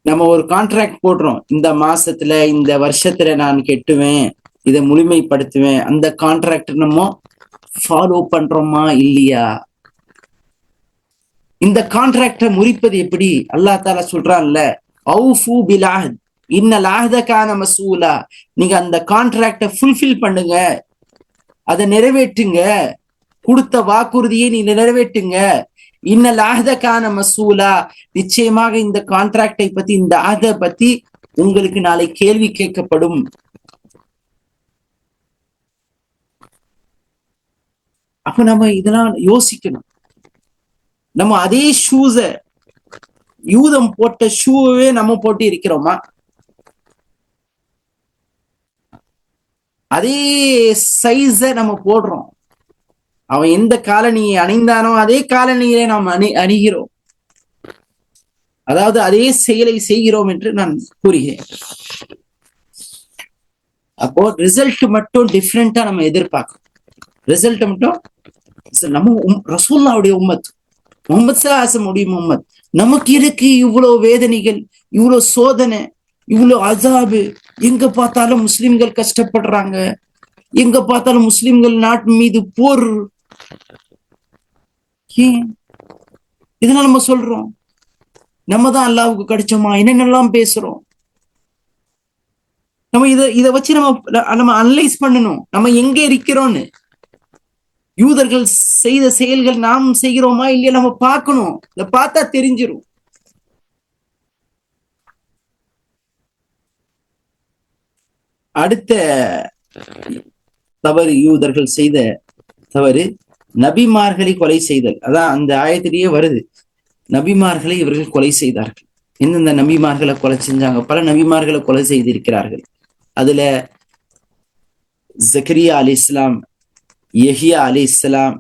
S1: நம்ம ஒரு கான்ட்ராக்ட் போடுறோம், இந்த மாசத்துல இந்த வருஷத்துல நான் கெட்டுவேன், இதை முழுமைப்படுத்துவேன். அந்த கான்ட்ராக்ட் நம்ம ஃபாலோ பண்றோமா இல்லையா? இந்த கான்ட்ராக்டை முறிப்பது எப்படி? அல்லாஹ் தஆலா சொல்றான்ல, அவ்ஃபு பில் அஹ்த் இன்னல் அஹ்த கான மஸ்ஊலா. நீங்க அந்த கான்ட்ராக்டை ஃபுல்ஃபில் பண்ணுங்க, அதை நிறைவேற்றுங்க, கொடுத்த வாக்குறுதியை நீ நிறைவேற்றுங்க. இன்னல் அஹ்த கான மஸ்ஊலா, நிச்சயமாக இந்த கான்ட்ராக்டை பத்தி, இந்த அஹ்த பத்தி உங்களுக்கு நாளை கேள்வி கேட்கப்படும். அப்ப நம்ம இதெல்லாம் யோசிக்கணும். நம்ம அதே ஷூஸ, யூதம் போட்ட ஷூவே நம்ம போட்டு இருக்கிறோமா? அதே சைஸ நம்ம போடுறோம். அவன் எந்த காலணியை அணிந்தானோ அதே காலணியை நாம் அணிகிறோம். அதாவது அதே செயலை செய்கிறோம் என்று நான் கூறுகிறேன். அப்போ ரிசல்ட் மட்டும் டிஃப்ரெண்டா நம்ம எதிர்பார்க்கணும். ரிசல்ட் மட்டும் நம்ம ரசூலுல்லாஹ்வுடைய உம்மத், முஹம்மது ஸல்லல்லாஹு அலைஹி வஸல்லம் உம்மத், நமக்கு இருக்கு இவ்வளவு வேதனைகள், இவ்வளவு சோதனை, இவ்வளவு அஸாபு. எங்க பார்த்தாலும் முஸ்லிம்கள் கஷ்டப்படுறாங்க, எங்க பார்த்தாலும் முஸ்லிம்கள் நாட்டு மீது போர். ஏன் இதெல்லாம் நம்ம சொல்றோம்? நம்ம தான் அல்லாஹ்வுக்கு கிடைச்சோமா? என்னென்னலாம் பேசுறோம்? நம்ம இதை வச்சு நம்ம அனலைஸ் பண்ணணும், நம்ம எங்க இருக்கிறோம்னு. யூதர்கள் செய்த செயல்கள் நாம் செய்கிறோமா இல்லையா நம்ம பார்க்கணும். இதை பார்த்தா தெரிஞ்சிடும். அடுத்த தவறு, யூதர்கள் செய்த தவறு, நபிமார்களை கொலை செய்தல். அதான் அந்த ஆயத்திலேயே வருது, நபிமார்களை இவர்கள் கொலை செய்தார்கள். எந்தெந்த நபிமார்களை கொலை செஞ்சாங்க? பல நபிமார்களை கொலை செய்திருக்கிறார்கள். அதுல ஜக்கரியா அலைஹிஸ்ஸலாம், யஹ்யா அலைஹிஸ்ஸலாம்,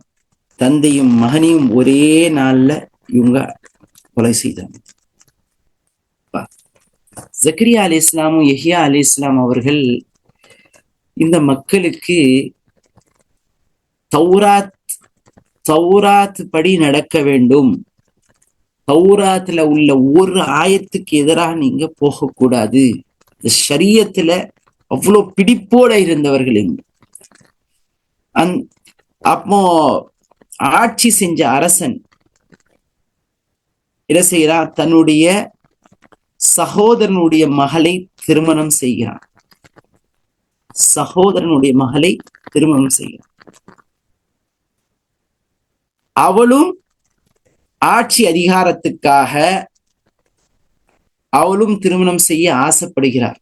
S1: தந்தையும் மகனையும் ஒரே நாள்ல இவங்க கொலை செய்தாங்க. ஜக்கரியா அலைஹிஸ்ஸலாமும் யஹ்யா அலைஹிஸ்ஸலாம் அவர்கள் இந்த மக்களுக்கு தௌராத் படி நடக்க வேண்டும், தௌராத்துல உள்ள ஒரு ஆயத்துக்கு எதிராக நீங்க போகக்கூடாது, ஷரியத்துல அவ்வளவு பிடிப்போட இருந்தவர்கள். அப்போ ஆட்சி செஞ்ச அரசன் என்ன செய்யறான்? தன்னுடைய சகோதரனுடைய மகளை திருமணம் செய்கிறான். சகோதரனுடைய மகளை திருமணம் செய்கிறான். அவளும் ஆட்சி அதிகாரத்துக்காக அவளும் திருமணம் செய்ய ஆசைப்படுகிறார்.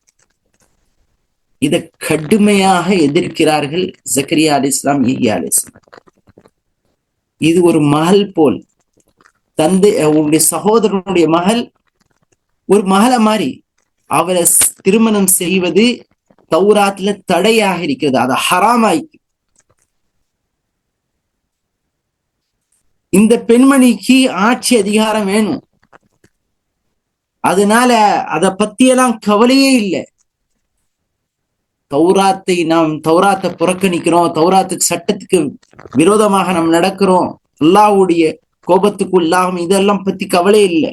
S1: இதை கடுமையாக எதிர்க்கிறார்கள் ஜக்கரியா அலைஹிஸ்ஸலாம், யஹ்யா அலைஹிஸ்ஸலாம். இது ஒரு மகள் போல், தந்தை உன்னுடைய சகோதரனுடைய மகள் ஒரு மகளை மாதிரி அவரை திருமணம் செய்வது தௌராத்துல தடையாக இருக்கிறது, அது ஹராமாய். இந்த பெண்மணிக்கு ஆட்சி அதிகாரம் வேணும், அதனால அதை பத்தியெல்லாம் கவலையே இல்லை. தௌராத்தை புறக்கணிக்கிறோம், தௌராத்துக்கு சட்டத்துக்கு விரோதமாக நாம் நடக்கிறோம், அல்லாஹ்வுடைய கோபத்துக்கு உள்ளாகும், இதெல்லாம் பத்தி கவலை இல்லை.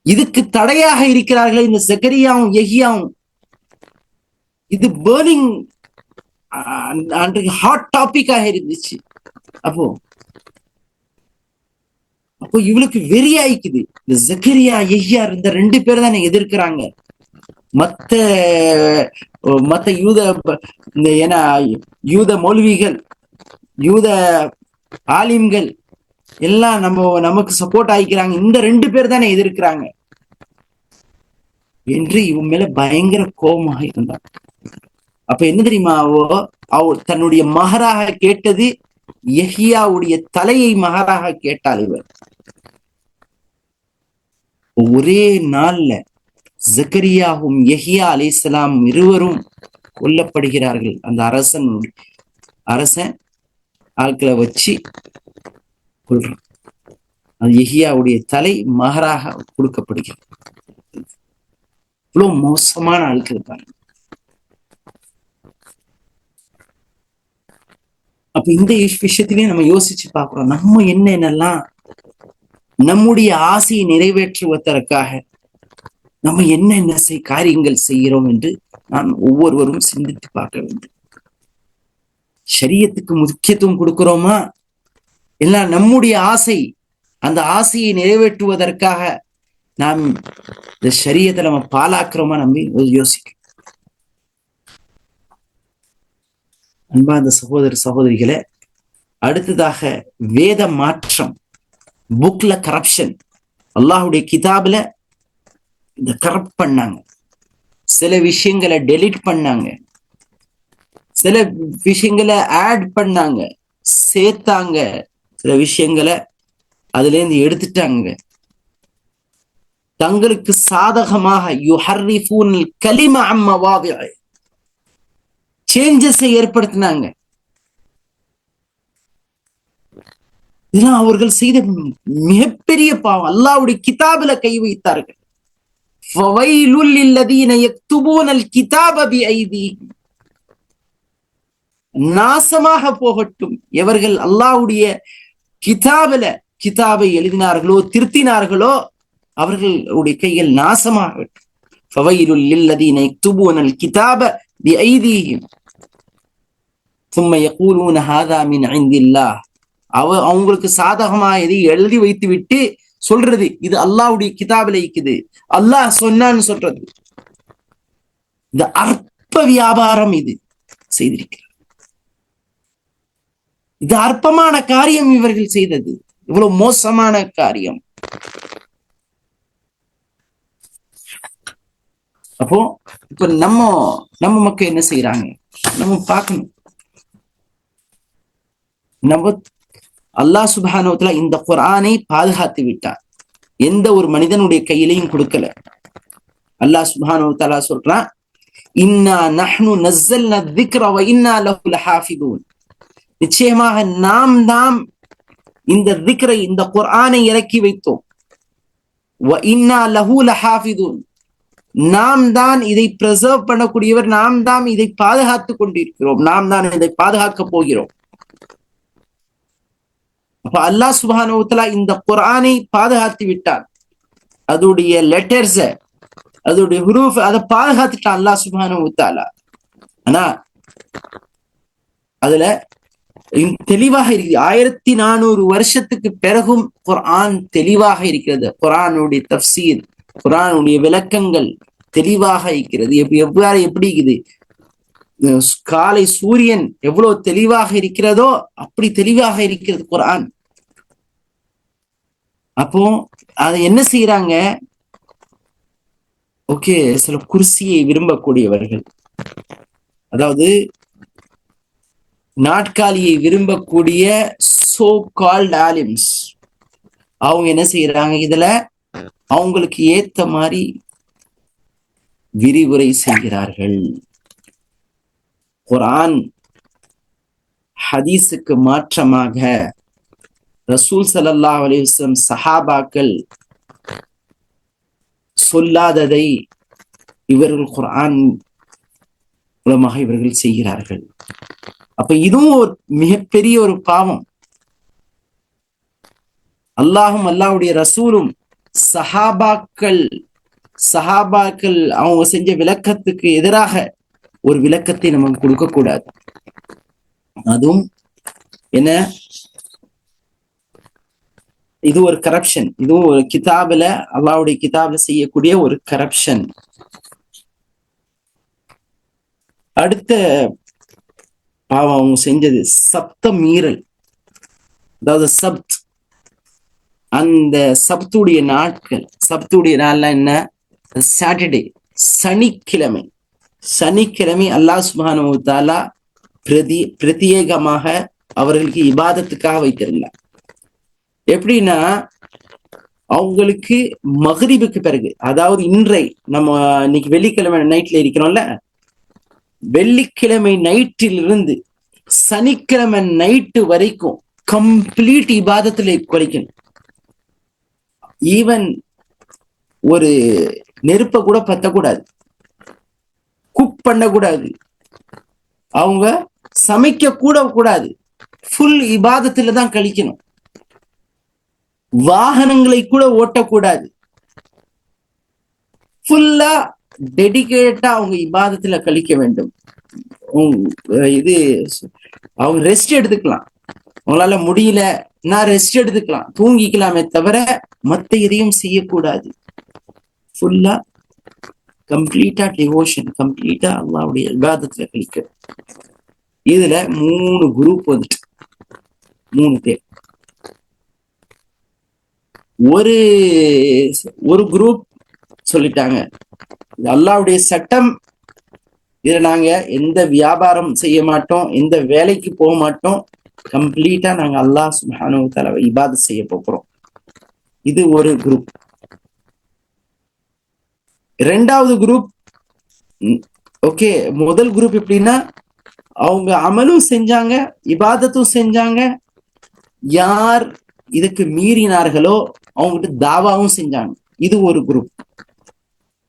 S1: இதுக்கு தடையாக இருக்கிறார்களே இந்த ஜக்கரியாவும் யஹ்யாவும், இது பர்னிங் ஹாட் டாபிக்காக இருந்துச்சு. அப்போ இவளுக்கு வெறி ஆயிக்குது. இந்த ஜக்கரியா யஹ்யா இந்த 2 பேர் தானே எதிர்க்கிறாங்க. மத்த யூத மௌலவிகள், யூத ஆலிம்கள் எல்லாம் நமக்கு சப்போர்ட் ஆகிக்கிறாங்க, இந்த 2 பேர் தானே எதிர்க்கிறாங்க என்று இவன் மேல பயங்கர கோபமாக இருந்தார். அப்ப என்ன தெரியுமா, அவள் தன்னுடைய மகராக கேட்டது யஹ்யாவுடைய தலையை மகராக கேட்டாள். இவர் ஒரே நாள்ல ஜக்கரியாவும் யஹ்யா அலைஹிஸ்ஸலாம் இருவரும் கொல்லப்படுகிறார்கள். அந்த அரசன் ஆட்களை வச்சு கொள்றான். அது யஹ்யாவுடைய தலை மகராக கொடுக்கப்படுகிறது. இவ்வளவு மோசமான ஆட்கள் பாருங்க. அப்ப இந்த விஷயத்திலேயே நம்ம யோசிச்சு பார்க்கிறோம், நம்ம என்னென்னலாம் நம்முடைய ஆசையை நிறைவேற்றுவதற்காக நம்ம என்னென்ன காரியங்கள் செய்கிறோம் என்று நாம் ஒவ்வொருவரும் சிந்தித்து பார்க்க வேண்டும். ஷரியத்துக்கு முக்கியத்துவம் கொடுக்கிறோமா, எல்லாம் நம்முடைய ஆசை, அந்த ஆசையை நிறைவேற்றுவதற்காக நாம் இந்த ஷரியத்தை நம்ம பாலாக்குறோமா, நம்ம யோசிக்கணும். அன்பா அந்த சகோதரிகளை, அடுத்ததாக வேத மாற்றம், புக்ல கரப்ஷன். அல்லாஹுடைய கிதாபுல இந்த கரப்ட் பண்ணாங்க, சில விஷயங்களை டெலிட் பண்ணாங்க, சில விஷயங்களை ஆட் பண்ணாங்க, சேர்த்தாங்க, சில விஷயங்களை அதுல இருந்து எடுத்துட்டாங்க. தங்களுக்கு சாதகமாக யுஹர்ரிஃபூனல் கலிம அன் மவாதிஇ, சேஞ்சஸை ஏற்படுத்தினாங்க. இதெல்லாம் அவர்கள் செய்த மிகப்பெரிய பாவம். அல்லாஹ்வுடைய கிதாபில கை வைத்தார்கள். ஃபவைலுல் லில்லதீன யக்துபூனல் கிதாப பிஐதீஹிம், நாசமாக போகட்டும் எவர்கள் அல்லாஹ்வுடைய கிதாபை எழுதினார்களோ திருத்தினார்களோ அவர்களுடைய கையில் நாசமாகட்டும். ஃபவைலுல் லில்லதீன யக்துபூனல் கிதாப பிஐதீஹிம் ثم يقولون هذا من عند الله, அவங்களுக்கு சாதகமா எதை எழுதி வைத்து விட்டு சொல்றது இது அல்லாஹ்வுடைய கிதாபில இருக்குது, அல்லாஹ் சொன்னான்னு சொல்றது. இந்த அற்ப வியாபாரம் இது செய்திருக்கிறார். இது அற்பமான காரியம் இவர்கள் செய்தது, இவ்வளவு மோசமான காரியம். அப்போ இப்ப நம்ம மக்கள் என்ன செய்யறாங்க நம்ம பார்க்கணும். அல்லாஹ் சுப்ஹானஹு வ தஆலா இந்த குர்ஆனை பாதுகாத்து விட்டார், எந்த ஒரு மனிதனுடைய கையிலையும் கொடுக்கல. அல்லாஹ் சுப்ஹானஹு வ தஆலா சொல்றான், இன்னா நஹ்னு நஸ்ஸல்னா الذிக்ர வ இன்னா லஹு லஹாஃபிதூன், நிச்சயமாக நாம் தான் இந்த திக்ரை, இந்த குர்ஆனை இறக்கி வைத்தோம். வ இன்னா லஹு லஹாஃபிதூன், நாம் தான் இதை பிரிசர்வ் பண்ணக்கூடியவர், நாம் தான் இதை பாதுகாத்துக் கொண்டிருக்கிறோம், நாம் தான் இதை பாதுகாக்க போகிறோம். அப்ப அல்லாஹ் சுப்ஹானஹு வ தஆலா இந்த குர்ஆனை பாதுகாத்து விட்டார், அதோடைய லெட்டர்ஸ், அதோடைய ஹுரூஃப், அதை பாதுகாத்துட்டான் அல்லாஹ் சுப்ஹானஹு வ தஆலா. ஆனா அதுல தெளிவாக இருக்குது. 1400 வருஷத்துக்கு பிறகும் குர்ஆன் தெளிவாக இருக்கிறது. குர்ஆனுடைய தஃப்சீர், குர்ஆனுடைய விளக்கங்கள் தெளிவாக இருக்கிறது. எப்படி இருக்குது, காலை சூரியன் எவ்வளவு தெளிவாக இருக்கிறதோ அப்படி தெளிவாக இருக்கிறது குர்ஆன். அப்போ அதை என்ன செய்யறாங்க, ஓகே, சில குர்சியை விரும்பக்கூடியவர்கள், அதாவது நாட்காலியை விரும்பக்கூடிய சோ கால்ட் ஆலிம்ஸ், அவங்க என்ன செய்யறாங்க, இதுல அவங்களுக்கு ஏத்த மாதிரி விரிவுரை செய்கிறார்கள். குர்ஆன் ஹதீஸுக்கு மாற்றமாக ரசூல் ஸல்லல்லாஹு அலைஹி வஸல்லம் சஹாபாக்கள் சொல்லாததை இவர்கள் குர்ஆன் மூலமாக இவர்கள் செய்கிறார்கள். அப்ப இதுவும் ஒரு மிகப்பெரிய ஒரு பாவம். அல்லாஹும் அல்லாஹ்வுடைய ரசூலும் சஹாபாக்கள் அவங்க செஞ்ச விளக்கத்துக்கு எதிராக ஒரு விளக்கத்தை நமக்கு கொடுக்க கூடாது. அதுவும் என்ன, இது ஒரு கரப்ஷன். இதுவும் ஒரு கிதாபுல, அல்லாஹ்வுடைய கிதாபுல செய்யக்கூடிய ஒரு கரப்ஷன். அடுத்த பாவம் அவங்க செஞ்சது சப்த மீறல். அதாவது அந்த சப்துடைய நாட்கள், சப்துடைய நாள்ல என்ன, சாட்டர்டே, சனிக்கிழமை அல்லாஹ் சுப்ஹானஹு வ தஆலா பிரத்யேகமாக அவர்களுக்கு இபாதத்துக்காக வைத்திருந்தார். எப்படின்னா, அவங்களுக்கு மக்ரிபுக்கு பிறகு, அதாவது நம்ம இன்னைக்கு வெள்ளிக்கிழமை நைட்ல இருக்கிறோம்ல, வெள்ளிக்கிழமை நைட்டிலிருந்து சனிக்கிழமை நைட்டு வரைக்கும் கம்ப்ளீட் இபாதத்துல குறைக்கணும். ஈவன் ஒரு நெருப்ப கூட பத்தக்கூடாது, குக் பண்ணக்கூடாது, அவங்க சமைக்க கூட கூடாது, ஃபுல் இபாதத்துல தான் கழிக்கணும். வாகனங்களை கூட ஓட்டக்கூடாது, ஃபுல்லா டெடிகேட்டா அவங்க இபாதத்துல கழிக்க வேண்டும். இது அவங்க ரெஸ்ட் எடுத்துக்கலாம், அவங்களால முடியல நான் ரெஸ்ட் எடுத்துக்கலாம், தூங்கிக்கலாமே தவிர மத்த எதையும் செய்யக்கூடாது. ஃபுல்லா கம்ப்ளீட்டா டிவோஷன், கம்ப்ளீட்டா அல்லாஹ்வுடைய இபாதத்துல கழிக்க. இதுல 3 குரூப் வந்துட்டு, 3 பேர். ஒரு குரூப் சொல்லிட்டாங்க, அல்லாஹ்வுடைய சட்டம், இதுல நாங்க எந்த வியாபாரம் செய்ய மாட்டோம், எந்த வேலைக்கு போக மாட்டோம், கம்ப்ளீட்டா நாங்க அல்லாஹ் சுப்ஹானஹு வ தஆலா இபாதத் செய்ய போறோம். இது ஒரு குரூப். இரண்டாவது குரூப், ஓகே, முதல் குரூப் எப்படின்னா, அவங்க அமலும் செஞ்சாங்க, இபாதத்தும் செஞ்சாங்க, யார் இதுக்கு மீறினார்களோ அவங்ககிட்ட தாவாவும் செஞ்சாங்க. இது ஒரு குரூப்.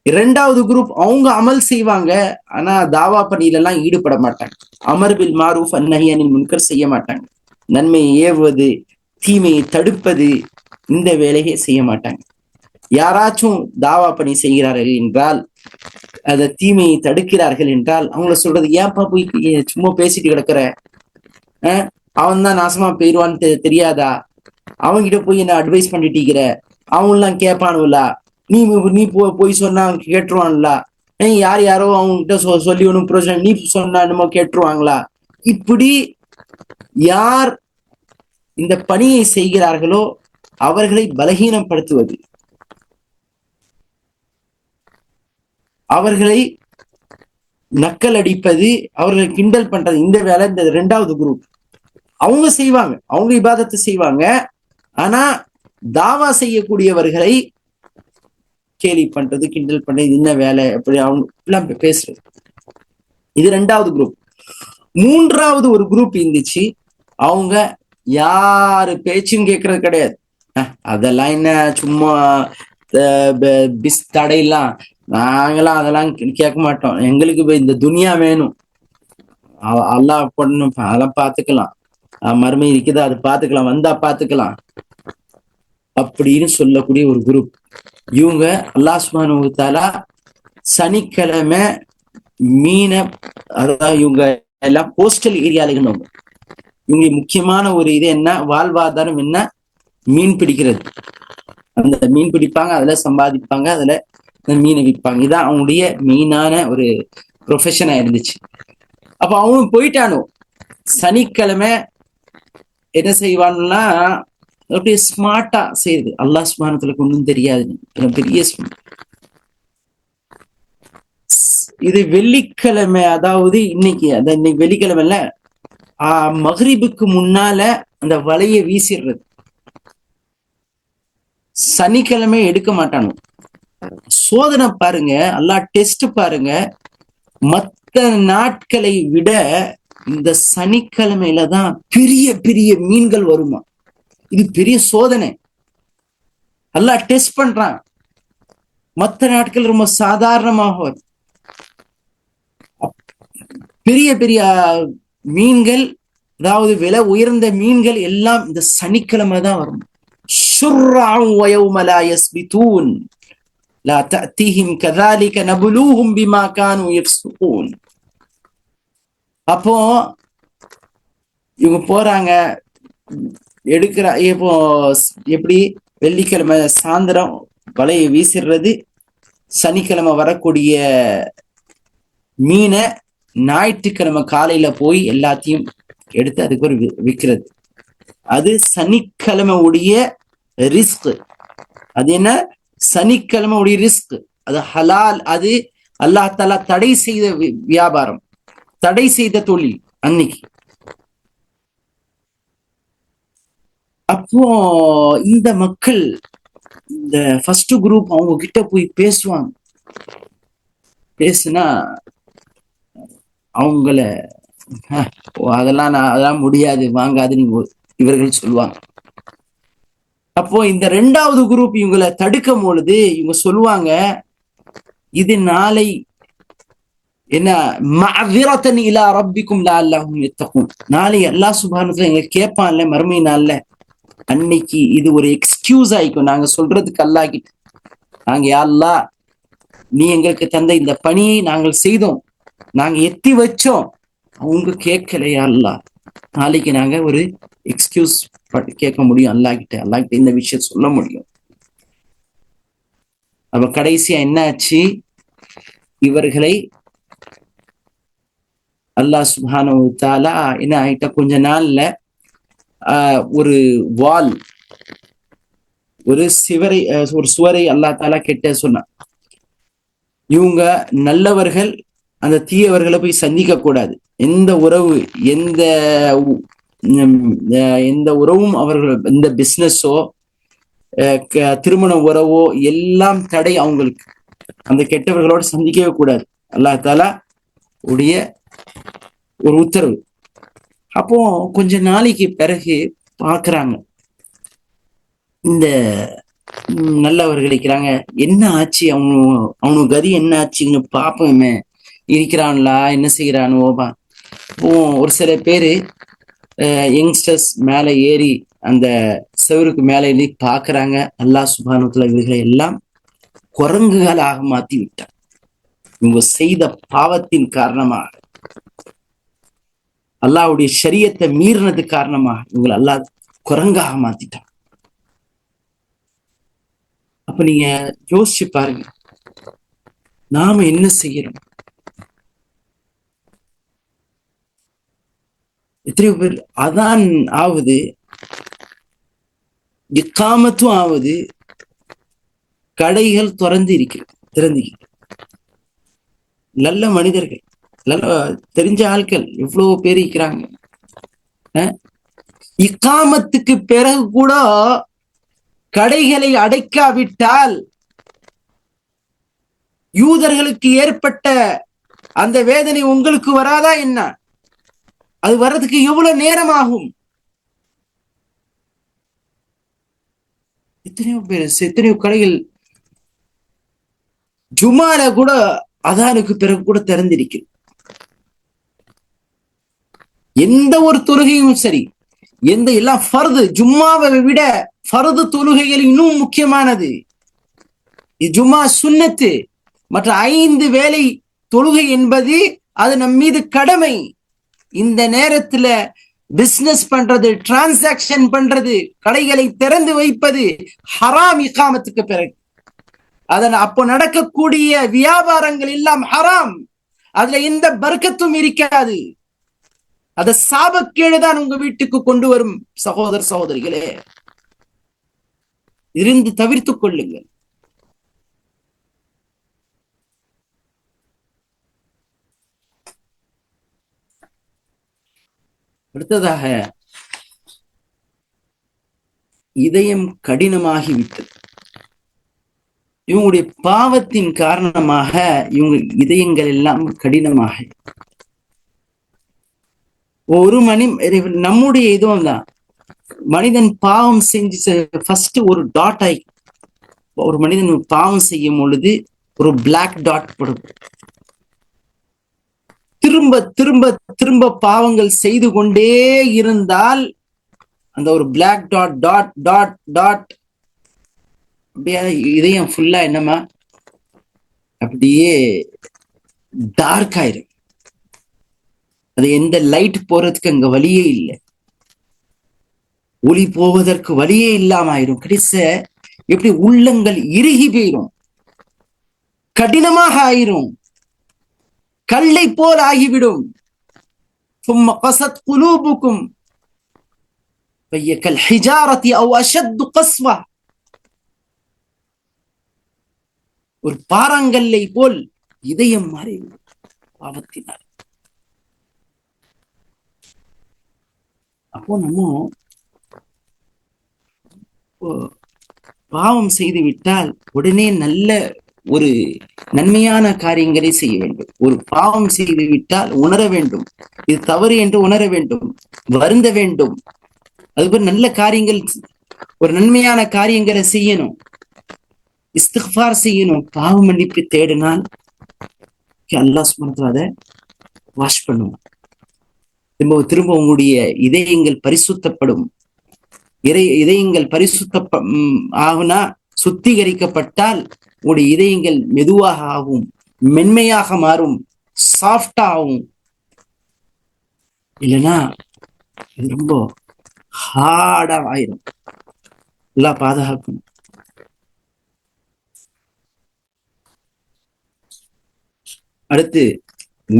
S1: இரண்டாவது குரூப், அவங்க அமல் செய்வாங்க, ஆனா தாவா பணியில எல்லாம் ஈடுபட மாட்டாங்க. அமர் பில் மாரூஃப் அன்னஹி அனில் முன்கர் செய்ய மாட்டாங்க. நன்மையை ஏவுவது, தீமையை தடுப்பது, இந்த வேலையை செய்ய மாட்டாங்க. யாராச்சும் தாவா பணி செய்கிறார்கள் என்றால், அத தீமையை தடுக்கிறார்கள் என்றால், அவங்கள சொல்றது, ஏன்ப்பா போய் சும்மா பேசிட்டு கிடக்குற, அவன் தான் நாசமா போயிடுவான்னு தெரியாதா, அவங்கிட்ட போய் என்ன அட்வைஸ் பண்ணிட்டீங்கிற, அவங்கெல்லாம் கேட்பானுங்களா, நீ போய் சொன்னா அவங்க கேட்டுருவான்ல, யாரோ அவங்ககிட்ட சொல்லி ஒன்னும் பிரயோஜனம், நீ சொன்னா என்னமோ கேட்டுருவாங்களா. இப்படி யார் இந்த பணியை செய்கிறார்களோ அவர்களை பலகீனப்படுத்துவது, அவர்களை நக்கல் அடிப்பது, அவர்களை கிண்டல் பண்றது, இந்த வேலை இந்த இரண்டாவது குரூப். அவங்க செய்வாங்க, அவங்க இபாதத்தை செய்வாங்க, ஆனா தாவா செய்யக்கூடியவர்களை கேலி பண்றது, கிண்டல் பண்றது, என்ன வேலை, அப்படி அவங்க பேசுறது. இது இரண்டாவது குரூப். மூன்றாவது ஒரு குரூப் இருந்துச்சு, அவங்க யாரு பேச்சும் கேட்கறது கிடையாது. அதெல்லாம் என்ன சும்மா தடையெல்லாம், நாங்கெல்லாம் அதெல்லாம் கேட்க மாட்டோம், எங்களுக்கு இந்த துனியா வேணும், அல்லாஹ் பண்ணணும், அதெல்லாம் பாத்துக்கலாம், மறுமை இருக்குதா அது பாத்துக்கலாம், வந்தா பாத்துக்கலாம் அப்படின்னு சொல்லக்கூடிய ஒரு குரூப். இவங்க அல்லாஹ் சுப்ஹானஹு வ தஆலா சனிக்கிழமை மீனை, அதாவது இவங்க எல்லாம் கோஸ்டல் ஏரியால இருந்தவங்க, இவங்க முக்கியமான ஒரு இது என்ன, வாழ்வாதாரம் என்ன, மீன் பிடிக்கிறது. அந்த மீன் பிடிப்பாங்க, அதுல சம்பாதிப்பாங்க, அதுல மீனை விற்பாங்க. இதான் அவங்களுடைய மெயினான ஒரு ப்ரொஃபஷனா இருந்துச்சு. அப்ப அவங்க போயிட்டானோ, சனிக்கிழமை என்ன செய்வான்னா, அப்படியே ஸ்மார்ட்டா செய்யுது, அல்லாஹ் சுப்ஹானஹு வ தஆலாக்கு ஒன்றும் தெரியாது, பெரிய இது வெள்ளிக்கிழமை, அதாவது இன்னைக்கு வெள்ளிக்கிழமைல மக்ரிபுக்கு முன்னால அந்த வலையை வீசிடுறது, சனிக்கிழமை எடுக்க மாட்டானு. சோதனை பாருங்க, அல்லாஹ் டெஸ்ட் பாருங்க. மற்ற நாட்களை விட இந்த சனிக்கிழமையில தான் பெரிய பெரிய மீன்கள் வருமா. இது பெரிய சோதனை. அல்லாஹ் டெஸ்ட் பண்றான். மற்ற நாட்கள் ரொம்ப சாதாரணமாக வரும். பெரிய பெரிய மீன்கள், அதாவது விலை உயர்ந்த மீன்கள் எல்லாம் இந்த சனிக்கிழமை தான் வரும். ஷுர்ரஅன் வ யௌம லா யஸ்பிதூன் லா தஅதீஹிம் கذلك நப்லூஹும் பிமா கானூ யஃப்ஸுகூன். அப்போ இவங்க போறாங்க, எடுக்கிற இப்போ எப்படி வெள்ளிக்கிழமை சாயந்தரம் வலையை வீசிடுறது, சனிக்கிழமை வரக்கூடிய மீனை ஞாயிற்றுக்கிழமை காலையில போய் எல்லாத்தையும் எடுத்து அதுக்கு ஒரு விற்கிறது. அது சனிக்கிழமை உடைய ரிஸ்க். அது என்ன? சனிக்கிழமை உடைய ரிஸ்க். அது ஹலால். அது அல்லாஹ் தஆலா தடை செய்த வியாபாரம், தடை செய்த தொழில் அன்னைக்கு. அப்போ இந்த மக்கள், இந்த ஃபர்ஸ்ட் குரூப் அவங்க கிட்ட போய் பேசுவாங்க. பேசுனா அவங்கள அதெல்லாம் முடியாது, வாங்காது நீங்க இவர்கள் சொல்லுவாங்க. அப்போ இந்த ரெண்டாவது குரூப் இவங்களை தடுக்கும் பொழுது இவங்க சொல்லுவாங்க, இது நாளை என்ன மஅذிரத்தன் இலா ரப்பிக்கும் லஅல்லஹும் யத்தகூன். நாளை அல்லாஹ் சுப்ஹானஹு வ தஆலா எங்களை கேட்பான்ல மறுமை நாள்ல, அன்னைக்கு இது ஒரு எக்ஸ்கியூஸ் ஆயிக்கும். நாங்க சொல்றதுக்கு அல்லாஹ் கிட்ட, நாங்க யா அல்லாஹ் நீ எங்களுக்கு தந்த இந்த பணியை நாங்கள் செய்தோம், நாங்க எத்தி வச்சோம், அவங்க கேட்கலையா அல்லாஹ், நாளைக்கு நாங்க ஒரு எக்ஸ்கியூஸ் கேட்க முடியும் அல்லாஹ் கிட்ட, அல்லாஹ் கிட்ட இந்த விஷயம் சொல்ல முடியும். அப்ப கடைசியா என்ன ஆச்சு? இவர்களை அல்லாஹ் சுப்ஹானஹு வ தஆலா என்ன ஆயிட்ட, கொஞ்ச நாள்ல ஒரு வால், ஒரு சுவரை அல்லாஹ் தஆலா கெட்ட சொன்னான். இவங்க நல்லவர்கள் அந்த தீயவர்களை போய் சந்திக்க கூடாது. எந்த உறவு, எந்த உறவும் அவர்கள், எந்த பிசினஸோ திருமண உறவோ எல்லாம் தடை அவங்களுக்கு. அந்த கெட்டவர்களோட சந்திக்கவே கூடாது. அல்லாஹ் தஆலா உடைய ஒரு உத்தரவு. அப்போ கொஞ்ச நாளைக்கு பிறகு பாக்குறாங்க, இந்த நல்லவர்கள் இருக்கிறாங்க, என்ன ஆச்சு, அவனு கதி என்ன ஆச்சுன்னு பாப்போமே, இருக்கிறான்லா என்ன செய்யறானுவா. ஒரு சில பேரு யங்ஸ்டர்ஸ் மேல ஏறி அந்த செவருக்கு மேல ஏறி பாக்குறாங்க. அல்லாஹ் சுப்ஹானஹு வ தஆலா இவர்களை எல்லாம் குரங்குகளாக மாத்தி விட்டார். இவங்க செய்த பாவத்தின் காரணமாக, அல்லாஹ்வுடைய ஷரியத்தை மீறினது காரணமாக இவங்களை அல்லாஹ் குரங்காக மாத்திட்டான். அப்ப நீங்க யோசிச்சு பாருங்க, நாம என்ன செய்யறோம்? எத்தனையோ பேர் அதான் ஆகுது, இக்காமத்தும் ஆகுது, கடைகள் திறந்து நல்ல மனிதர்கள், நல்ல தெரிஞ்ச ஆட்கள் எவ்வளவு பேர் இருக்கிறாங்க. இக்காமத்துக்கு பிறகு கூட கடைகளை அடைக்காவிட்டால் யூதர்களுக்கு ஏற்பட்ட அந்த வேதனை உங்களுக்கு வராதா என்ன? அது வர்றதுக்கு எவ்வளவு நேரம் ஆகும்? எத்தனையோ கடைகள் ஜுமால கூட அதானுக்கு பிறகு கூட திறந்திருக்கு. எந்த ஒரு தொழுகையும் சரி, எல்லாம் ஃபர்து, ஜும்மாவை விட ஃபர்து தொழுகைகள் இன்னும் முக்கியமானது. ஜும்மா சுன்னத்து, மற்ற 5 வேளை தொழுகை என்பது அது நம் மீது கடமை. இந்த நேரத்துல பிசினஸ் பண்றது, டிரான்சாக்சன் பண்றது, கடைகளை திறந்து வைப்பது ஹராம். இகாமத்துக்கு பிறகு அப்போ நடக்கக்கூடிய வியாபாரங்கள் எல்லாம் ஹராம். அதுல எந்த பர்க்கத்தும் இருக்காது. அத சாபக்கேடுதான் உங்க வீட்டுக்கு கொண்டு வரும். சகோதர சகோதரிகளே, இருந்து தவிர்த்துக் கொள்ளுங்கள். அடுத்ததாக, இதயம் கடினமாகிவிட்டது. இவங்களுடைய பாவத்தின் காரணமாக இவங்க இதயங்கள் எல்லாம் கடினமாக ஒரு நம்முடைய இதுவும் தான் மனிதன் பாவம் செஞ்சு ஃபர்ஸ்ட் ஒரு டாட் ஆகி ஒரு மனிதன் பாவம் செய்யும் பொழுது ஒரு பிளாக் டாட் போடும். திரும்ப திரும்ப திரும்ப பாவங்கள் செய்து கொண்டே இருந்தால் அந்த ஒரு black dot dot dot dot அப்படியே இதயம் ஃபுல்லா என்னமா அப்படியே டார்க் ஆயிரும். அது எந்த லைட் போறதுக்கு அங்க வழியே இல்லை, ஒளி போவதற்கு வழியே இல்லாம ஆயிரும். கிடைச்ச எப்படி உள்ளங்கள் இறுகி போயிரும், கடினமாக ஆயிரும், கல்லை போல் ஆகிவிடும். ثم قست قلوبكم فهي كالحجارة أو أشد قسوة. ஒரு பாறாங்கல்லை போல் இதயம் மாறிவிடும் பாவத்தினால். அப்போ நம்ம பாவம் செய்து விட்டால் உடனே நல்ல ஒரு நன்மையான காரியங்களை செய்ய வேண்டும். ஒரு பாவம் செய்து விட்டால் உணர வேண்டும், இது தவறு என்று உணர வேண்டும், வருந்த வேண்டும். அதுபோல் நல்ல காரியங்கள், ஒரு நன்மையான காரியங்களை செய்யணும், இஸ்திக்ஃபார் செய்யணும், பாவ மன்னிப்பு தேடினால் அல்லாஹ் சுப்ஹானஹு வ தஆலா வாஷ் பண்ணுவான். திரும்ப உங்களுடைய இதயங்கள் பரிசுத்தப்படும். இதயங்கள் ஆகுனா சுத்திகரிக்கப்பட்டால் உங்களுடைய இதயங்கள் மெதுவாக ஆகும், மென்மையாக மாறும், சாஃப்டா ஆகும். இல்லைன்னா இது ரொம்ப ஹார்டா ஆயிரும். எல்லாம் பாதுகாக்கணும். அடுத்து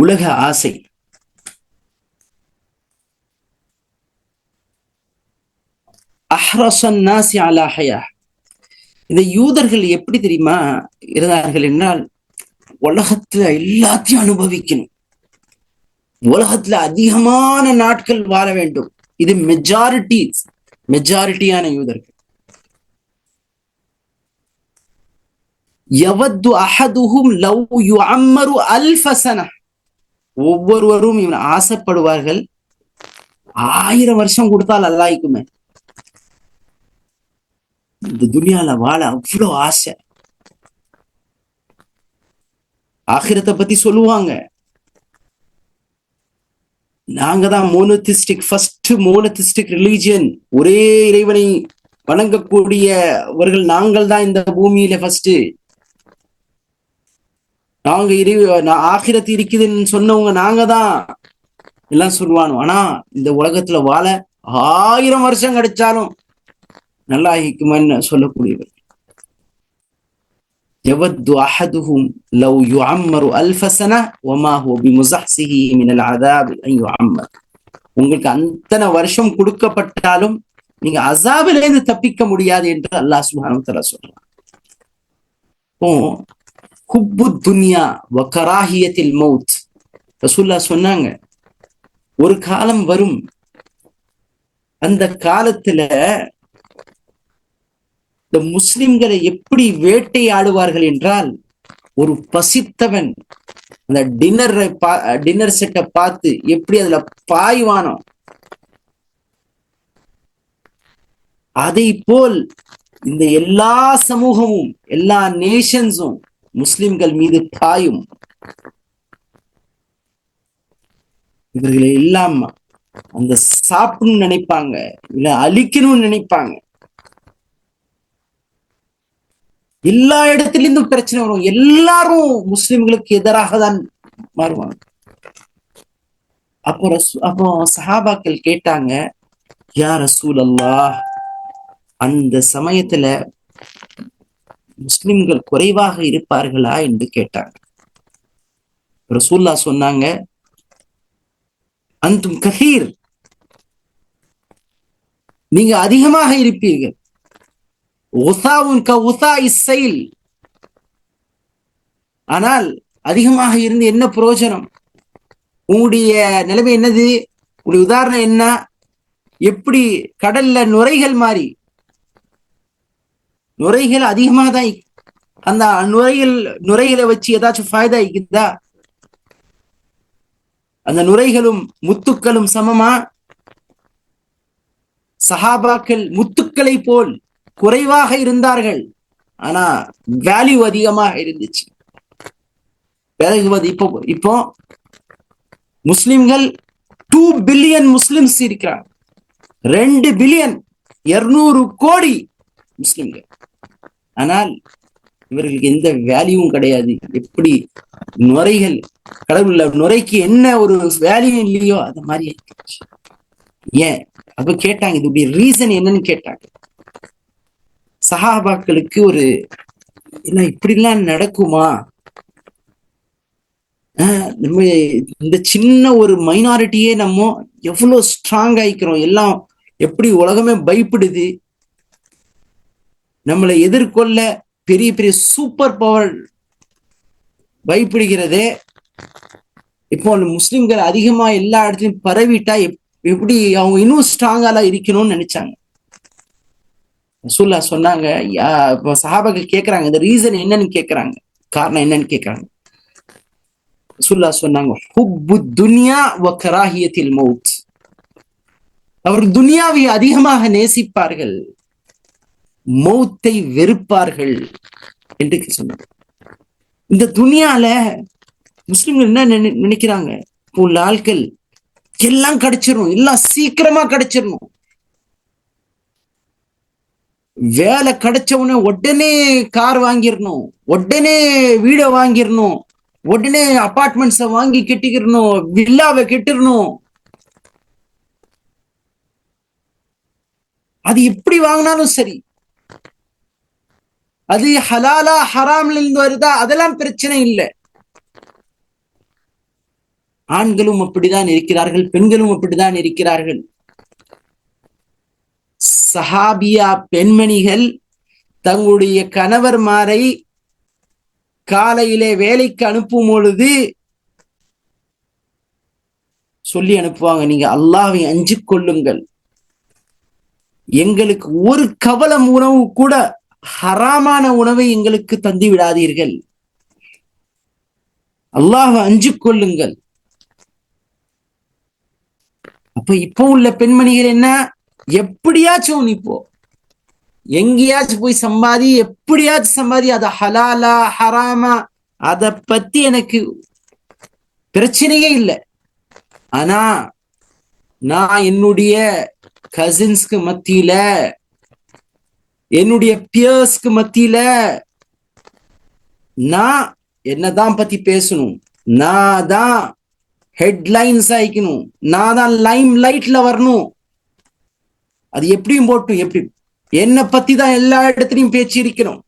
S1: உலக ஆசை. அஹ்ரஸன் நாஸி அலா ஹயா. இந்த யூதர்கள் எப்படி தெரியுமா இருந்தார்கள் என்றால், உலகத்துல எல்லாத்தையும் அனுபவிக்கணும், உலகத்துல அதிகமான நாட்கள் வாழ வேண்டும். இது மெஜாரிட்டியான யூதர்கள். யவது அஹதுஹும் லவ் யுஅம்மரு அல்ஃப ஸன. ஒவ்வொருவரும் இவன் ஆசைப்படுவார்கள், 1000 வருஷம் கொடுத்தால் அல்லாஹ்க்குமே. இந்த துனியால வாழ அவ்வளவு ஆசை. ஆகிரத்தை பத்தி சொல்லுவாங்க, நாங்க தான் மோனோதிஸ்டிக் ரிலிஜியன், ஒரே இறைவனை வணங்கக்கூடியவர்கள் நாங்கள் தான் இந்த பூமியில ஃபர்ஸ்ட். நாங்க ஆகிரத்து இருக்குதுன்னு சொன்னவங்க நாங்க தான் எல்லாம் சொல்லுவானோ. ஆனா இந்த உலகத்துல வாழ 1000 வருஷம் கிடைச்சாலும் நல்லா ஹிக்மன்னு சொல்லக்கூடியவர். யவது அஹதுஹும் லவ் யுஅம்மரு அல்ஃப ஸன வமா ஹுவ பிமுஸஹ்ஸிஹி மினல் அஸாப் அன் யுஅம்மர். உங்களுக்கு அத்தனை வருஷம் கொடுக்கப்பட்டாலும் நீங்க அஸாபிலிருந்து தப்பிக்க முடியாது என்று அல்லாஹ் சுப்ஹானஹு வ தஆலா சொல்றான். ஹுப்பு துன்யா வ கராஹியத்தில் மௌத். ரசூலுல்லாஹ் சொன்னாங்க, ஒரு காலம் வரும், அந்த காலத்துல இந்த முஸ்லிம்களை எப்படி வேட்டையாடுவார்கள் என்றால், ஒரு பசித்தவன் அந்த டின்னர் செட்டை பார்த்து எப்படி அதுல பாய்வானோ அதை போல் இந்த எல்லா சமூகமும் எல்லா நேஷன்ஸும் முஸ்லிம்கள் மீது பாயும். இவர்களை எல்லாம் அந்த சாப்பிடணும்னு நினைப்பாங்க, இல்ல அழிக்கணும்னு நினைப்பாங்க. எல்லா இடத்திலிருந்தும் பிரச்சனை வரும், எல்லாரும் முஸ்லிம்களுக்கு எதிராக தான் மாறுவாங்க. அப்போ சஹாபாக்கள் கேட்டாங்க, யா ரசூல் அல்லாஹ், அந்த சமயத்துல முஸ்லிம்கள் குறைவாக இருப்பார்களா என்று கேட்டாங்க. ரசூலுல்லாஹ் சொன்னாங்க, அன்தும் கஸீர், நீங்க அதிகமாக இருப்பீர்கள். ஆனால் அதிகமாக இருந்து என்ன பிரயோஜனம்? உங்களுடைய நிலைமை என்னது? உங்களுடைய உதாரணம் என்ன? எப்படி கடல்ல நுரைகள் மாறி, நுரைகள் அதிகமாக தான் அந்த நுரைகளை வச்சு ஏதாச்சும் ஃபாய்தா இருக்குதா? அந்த நுரைகளும் முத்துக்களும் சமமா? சஹாபாக்கள் முத்துக்களை போல் குறைவாக இருந்தார்கள், ஆனா வேல்யூ அதிகமாக இருந்துச்சு. இப்போ இப்போ முஸ்லிம்கள் 2 பில்லியன் முஸ்லிம்ஸ் இருக்கிறார். 2 பில்லியன் 200 கோடி முஸ்லிம்கள். ஆனால் இவர்களுக்கு எந்த வேல்யூவும் கிடையாது. எப்படி நுரைகள், கடவுள் நுரைக்கு என்ன ஒரு வேல்யூ இல்லையோ அது மாதிரி. ஏன்? அப்ப கேட்டாங்க, இதுடைய ரீசன் என்னன்னு கேட்டாங்க. சஹாபாக்களுக்கு ஒரு என்ன இப்படிலாம் நடக்குமா? நம்ம இந்த சின்ன ஒரு மைனாரிட்டியே நம்ம எவ்வளவு ஸ்ட்ராங் ஆயிக்கிறோம். எல்லாம் எப்படி உலகமே பயப்படுது, நம்மளை எதிர்கொள்ள பெரிய பெரிய சூப்பர் பவர் பயப்படுகிறதே. இப்போ முஸ்லிம்கள் அதிகமா எல்லா இடத்துலயும் பரவிட்டா எப்படி அவங்க இன்னும் ஸ்ட்ராங்காலாம் இருக்கணும்னு நினைச்சாங்க. ரசூலுல்லாஹ் சொன்னாங்க, இப்போ சஹாபாக்கள் கேட்கறாங்க, இந்த ரீசன் என்னன்னு கேட்கறாங்க, காரணம் என்னன்னு கேட்கறாங்க. ரசூலுல்லாஹ் சொன்னாங்க, ஹுப்பு துன்யா வ கராஹியத்தில் மௌத். அவர்கள் துனியாவை அதிகமாக நேசிப்பார்கள், மௌத்தை வெறுப்பார்கள் என்று சொன்னாங்க. இந்த துனியால முஸ்லிம்கள் என்ன நினைக்கிறாங்க, இப்போ உள்ள ஆட்கள் எல்லாம் கிடைச்சிடணும், எல்லாம் சீக்கிரமா கிடைச்சிடணும். வேலை கிடைச்சவன உடனே கார் வாங்கிடணும், உடனே வீடை வாங்கிடணும், உடனே அபார்ட்மெண்ட்ஸ வாங்கி கட்டிக்கிறணும், வில்லாவை கட்டிடணும். அது எப்படி வாங்கினாலும் சரி, அது ஹலாலா ஹராம்ல இருந்து வருதா அதெல்லாம் பிரச்சனை இல்லை. ஆண்களும் அப்படிதான் இருக்கிறார்கள், பெண்களும் அப்படிதான் இருக்கிறார்கள். சஹாபியா பெண்மணிகள் தங்களுடைய கணவர்மாரை காலையிலே வேலைக்கு அனுப்பும் பொழுது சொல்லி அனுப்புவாங்க, நீங்க அல்லாஹ்வை அஞ்சு கொள்ளுங்கள், எங்களுக்கு ஒரு கவலம் உணவு கூட ஹராமான உணவை எங்களுக்கு தந்து விடாதீர்கள், அல்லாஹ்வை அஞ்சு கொள்ளுங்கள். அப்ப இப்போ உள்ள பெண்மணிகள் என்ன, எப்படியாச்சும் இப்போ எங்கேயாச்சும் போய் சம்பாதி, எப்படியாச்சும் சம்பாதி, அது ஹலாலா ஹராமா அத பத்தி எனக்கு பிரச்சனையே இல்லை. ஆனா நான் என்னுடைய கசின்ஸ்க்கு மத்தியில, என்னுடைய பியர்ஸ்க்கு மத்தியில நான் என்னதான் பத்தி பேசணும், நான் தான் ஹெட்லைன்ஸ் ஆயிக்கணும், நான் தான் லைம் லைட்ல வரணும். அது எப்படியும் போட்டும், எப்படி என்ன பத்தி தான் எல்லா இடத்துலையும் பேச்சு இருக்கணும்.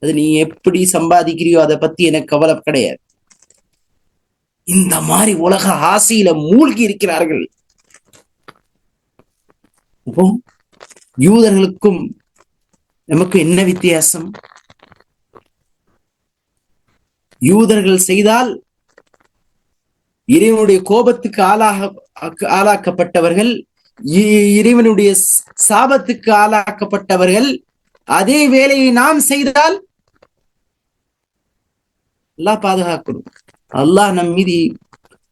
S1: அது நீ எப்படி சம்பாதிக்கிறியோ அதை பத்தி எனக்கு கவலை கிடையாது. இந்த மாதிரி உலக ஆசையில மூழ்கி இருக்கிறார்கள். யூதர்களுக்கும் நமக்கு என்ன வித்தியாசம்? யூதர்கள் செய்தால் இறைவனுடைய கோபத்துக்கு ஆளாக்கப்பட்டவர்கள், இறைவனுடைய சாபத்துக்கு ஆளாக்கப்பட்டவர்கள். அதே வேலையை நாம் செய்தால் அல்லாஹ் பாதுகாக்கணும். அல்லாஹ் நம் மீது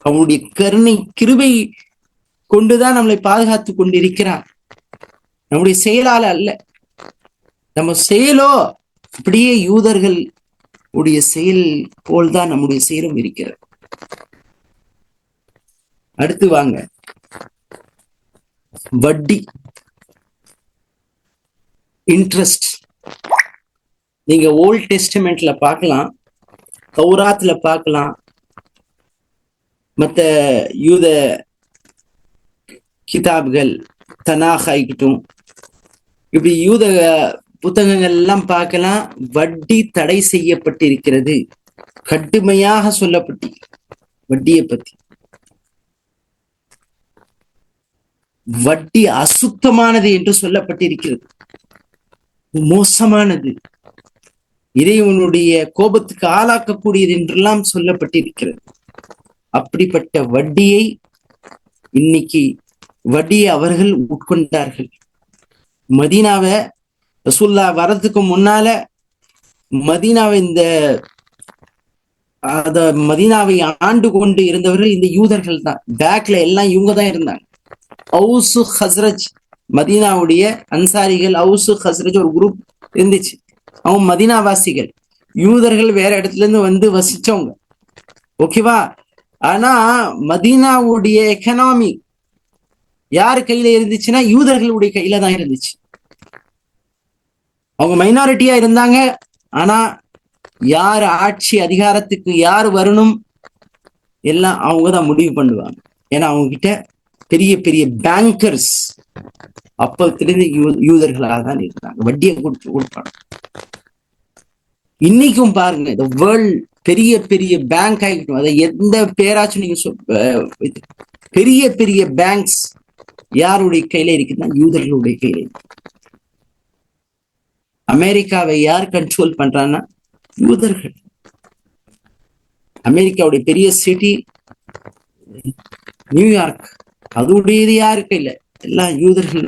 S1: அவனுடைய கருணை கிருபை கொண்டுதான் நம்மளை பாதுகாத்து கொண்டிருக்கிறான், நம்முடைய செயலால அல்ல. நம்ம செயலோ அப்படியே யூதர்கள் உடைய செயல் போல்தான் நம்முடைய செயலும் இருக்கிறது. அடுத்து வாங்க, வட்டி, இன்ட்ரெஸ்ட். நீங்க ஓல்ட் டெஸ்டமெண்ட்ல பார்க்கலாம், தௌராத்ல பார்க்கலாம், மற்ற யூத கிதாப்கள் தனாக் ஆகிட்டும், இப்படி யூத புத்தகங்கள் எல்லாம் பார்க்கலாம். வட்டி தடை செய்யப்பட்டிருக்கிறது, கடுமையாக சொல்லப்பட்டு வட்டியை பத்தி. வட்டி அசுத்தமானது என்று சொல்லப்பட்டிருக்கிறது, மோசமானது, இறைவனுடைய கோபத்துக்கு ஆளாக்கக்கூடியது என்றெல்லாம் சொல்லப்பட்டிருக்கிறது. அப்படிப்பட்ட வட்டியை இன்னைக்கு வட்டியை அவர்கள் உட்கொண்டார்கள். மதீனாவை ரசூலுல்லாஹ் வரதுக்கு முன்னால மதீனாவை இந்த அத மதீனாவை ஆண்டு கொண்டு இருந்தவர்கள் இந்த யூதர்கள் தான். பேக்ல எல்லாம் இவங்க தான் இருந்தாங்க. அவுசு ஹஸ்ரஜ், மதீனாவுடைய அன்சாரிகள், அவுசு ஹஸ்ரஜ் ஒரு குரூப் இருந்துச்சு. அவங்க மதீனாவாசிகள், யூதர்கள் வேற இடத்துல இருந்து வந்து வசிச்சவங்க. ஓகேவா? ஆனா மதீனாவுடைய எக்கனாமி யார் கையில இருந்துச்சுன்னா யூதர்களுடைய கையில தான் இருந்துச்சு. அவங்க மைனாரிட்டியா இருந்தாங்க. ஆனா யார் ஆட்சி அதிகாரத்துக்கு யார் வரணும் எல்லாம் அவங்க தான் முடிவு பண்ணுவாங்க. ஏன்னா அவங்க கிட்ட பெரிய பெரிய பேங்கர்ஸ் அப்பத்திலிருந்து யூதர்களாக தான் இருந்தாங்க. வட்டியை கொடுப்பாங்க. இன்னைக்கும் பாருங்க, இந்த வேர்ல்ட் பெரிய பெரிய பேங்க் ஆகிட்டோம். அதை எந்த பேராச்சும் நீங்க பெரிய பெரிய பேங்க்ஸ் யாருடைய கையில இருக்குன்னா யூதர்களுடைய கையில இருக்கு. அமெரிக்காவை யார் கண்ட்ரோல் பண்றான்னா யூதர்கள். அமெரிக்காவுடைய பெரிய சிட்டி நியூயார்க், அதோடையது யாரு கையில? எல்லாம் யூதர்கள்.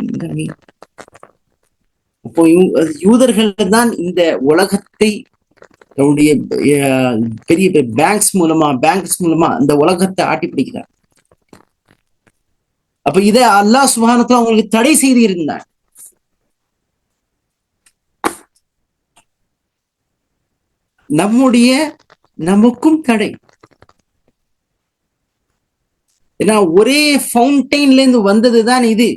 S1: அப்போ யூதர்கள் தான் இந்த உலகத்தை தன்னுடைய பெரிய பெரிய பேங்க்ஸ் மூலமா இந்த உலகத்தை ஆட்டி பிடிக்கிறார். அப்ப இதை அல்லாஹ் சுப்ஹானஹு வ தஆலா அவங்களுக்கு தடை செய்து இருந்தார். நமக்கும் தடை. ஏன்னா ஒரே ஃபவுண்டைன்ல இருந்து வந்ததுதான் இது,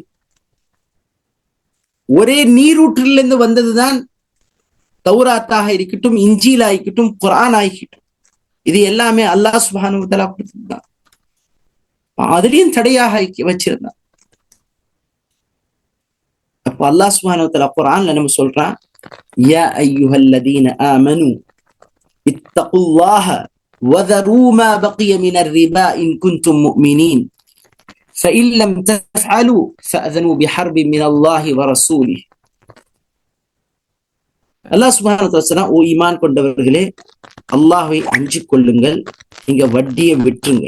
S1: ஒரே நீரூற்றில இருந்து வந்ததுதான் தௌராத்தாக இருக்கட்டும், இஞ்சில் ஆகிக்கட்டும், குர்ஆன் ஆகிக்கட்டும். இது எல்லாமே அல்லாஹ் சுப்ஹானஹு வ தஆலா கொடுத்ததுதான். அதுலயும் தடையாக வச்சிருந்தான். அப்ப அல்லாஹ் சுப்ஹானஹு வ தஆலா குர்ஆன்ல நம்ம சொல்றான், யா அய்யுஹல்லதீன ஆமனு இத்தகுல்லாஹ وذروا ما بقي من الربا إن كنتم مؤمنين فإن لم تفعلوا فأذنوا بحرب من الله ورسوله. அல்லாஹ் சுப்ஹானஹு வ தஆலா ஓ ஈமான் கொண்டவர்களே, அல்லாஹ்வை அஞ்சிக் கொள்ளுங்கள், நீங்க வட்டியை விட்டுருங்க.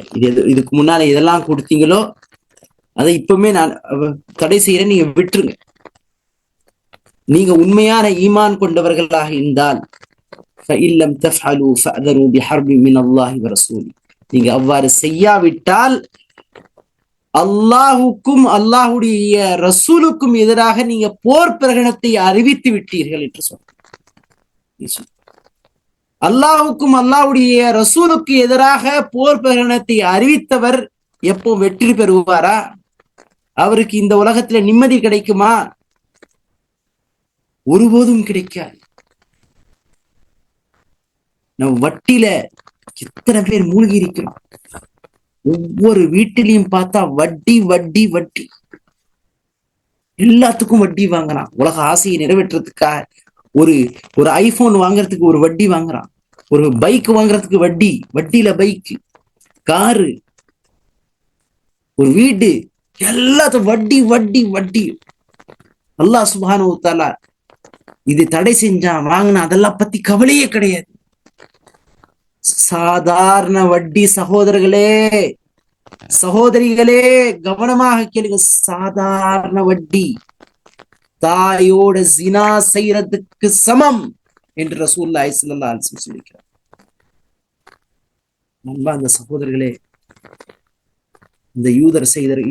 S1: இதுக்கு முன்னால இதெல்லாம் கொடுத்தீங்களோ அதை இப்பவுமே நான் தடை செய்யறேன், நீங்க விட்டுருங்க. நீங்க உண்மையான ஈமான் கொண்டவர்களாக இருந்தால் فإن لم تفعلوا فأذنوا بحرب من الله ورسوله. நீங்க அவ்வாறு செய்யாவிட்டால் அல்லாஹுக்கும் அல்லாஹுடைய ரசூலுக்கும் எதிராக நீங்க போர் பிரகடனத்தை அறிவித்து விட்டீர்கள் என்று சொன்னார். அல்லாஹுக்கும் அல்லாஹுடைய ரசூலுக்கு எதிராக போர் பிரகடனத்தை அறிவித்தவர் எப்போ வெற்றி பெறுவாரா? அவருக்கு இந்த உலகத்துல நிம்மதி கிடைக்குமா? ஒருபோதும் கிடைக்காது. நம்ம வட்டியில எத்தனை பேர் மூழ்கி இருக்கிறோம். ஒவ்வொரு வீட்டிலையும் பார்த்தா வட்டி வட்டி வட்டி, எல்லாத்துக்கும் வட்டி வாங்குறான். உலக ஆசையை நிறைவேற்றுறதுக்காக ஒரு ஐபோன் வாங்குறதுக்கு ஒரு வட்டி வாங்குறான், ஒரு பைக் வாங்குறதுக்கு வட்டி, வட்டியில பைக், காரு, ஒரு வீடு, எல்லாத்துக்கும் வட்டி வட்டி வட்டி. அல்லாஹ் சுப்ஹானஹு வ தஆலா இது தடை செஞ்சான், வாங்கினா, அதெல்லாம் பத்தி கவலையே கிடையாது. சாதாரண வட்டி, சகோதரர்களே சகோதரிகளே கவனமாக கேளுங்க. சாதாரண வட்டி தாயோட ஜினா செய்யறதுக்கு சமம் என்று ரசூலுல்லாஹி ஸல்லல்லாஹு அலைஹி வஸல்லம் சொல்லிக்கிறார். அந்த சகோதரர்களே, இந்த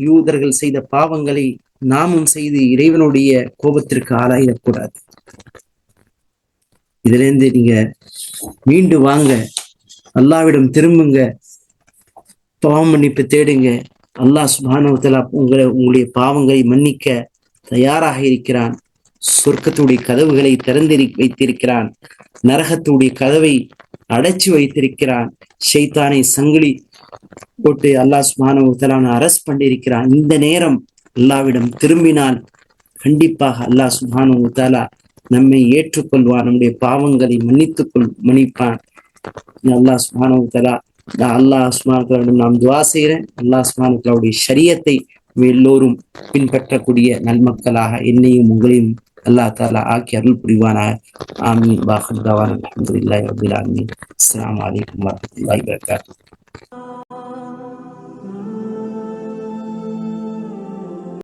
S1: யூதர்கள் செய்த பாவங்களை நாமும் செய்து இறைவனுடைய கோபத்திற்கு ஆளாயிடக்கூடாது. இதுல இருந்து நீங்க மீண்டு வாங்க, அல்லாஹ்விடம் திரும்புங்க, பாவ மன்னிப்பு தேடுங்க. அல்லாஹ் சுப்ஹானஹு வ தஆலா உங்களுடைய பாவங்களை மன்னிக்க தயாராக இருக்கிறான். சொர்க்கத்துடைய கதவுகளை திறந்து வைத்திருக்கிறான், நரகத்துடைய கதவை அடைச்சு வைத்திருக்கிறான். ஷைத்தானை சங்கிலி போட்டு அல்லாஹ் சுப்ஹானஹு வ தஆலா அரஸ்ட் பண்ணியிருக்கிறான். இந்த நேரம் அல்லாஹ்விடம் திரும்பினால் கண்டிப்பாக அல்லாஹ் சுப்ஹானஹு வ தஆலா நம்மை ஏற்றுக்கொள்வான், நம்முடைய பாவங்களை மன்னிப்பான். அல்லாஹ் சுப்ஹானஹு வ தஆலா, அல்லாஹ் சுப்ஹானஹு வ தஆலாவிடம் நாம் துஆ செய்கிறேன். அல்லாஹ் சுப்ஹானஹு வ தஆலாவுடைய ஷரியத்தை எல்லோரும் பின்பற்றக்கூடிய நல்மக்களாக என்னையும் உங்களையும் அல்லாஹ் தஆலா ஆக்கி அருள் புரிவானாக. ஆமீன். வாஹிர் தஅவானா அல்ஹம்துலில்லாஹி ரப்பில் ஆலமீன். அஸ்ஸலாமு அலைக்கும் வரஹ்மத்துல்லாஹி வபரகாத்துஹு.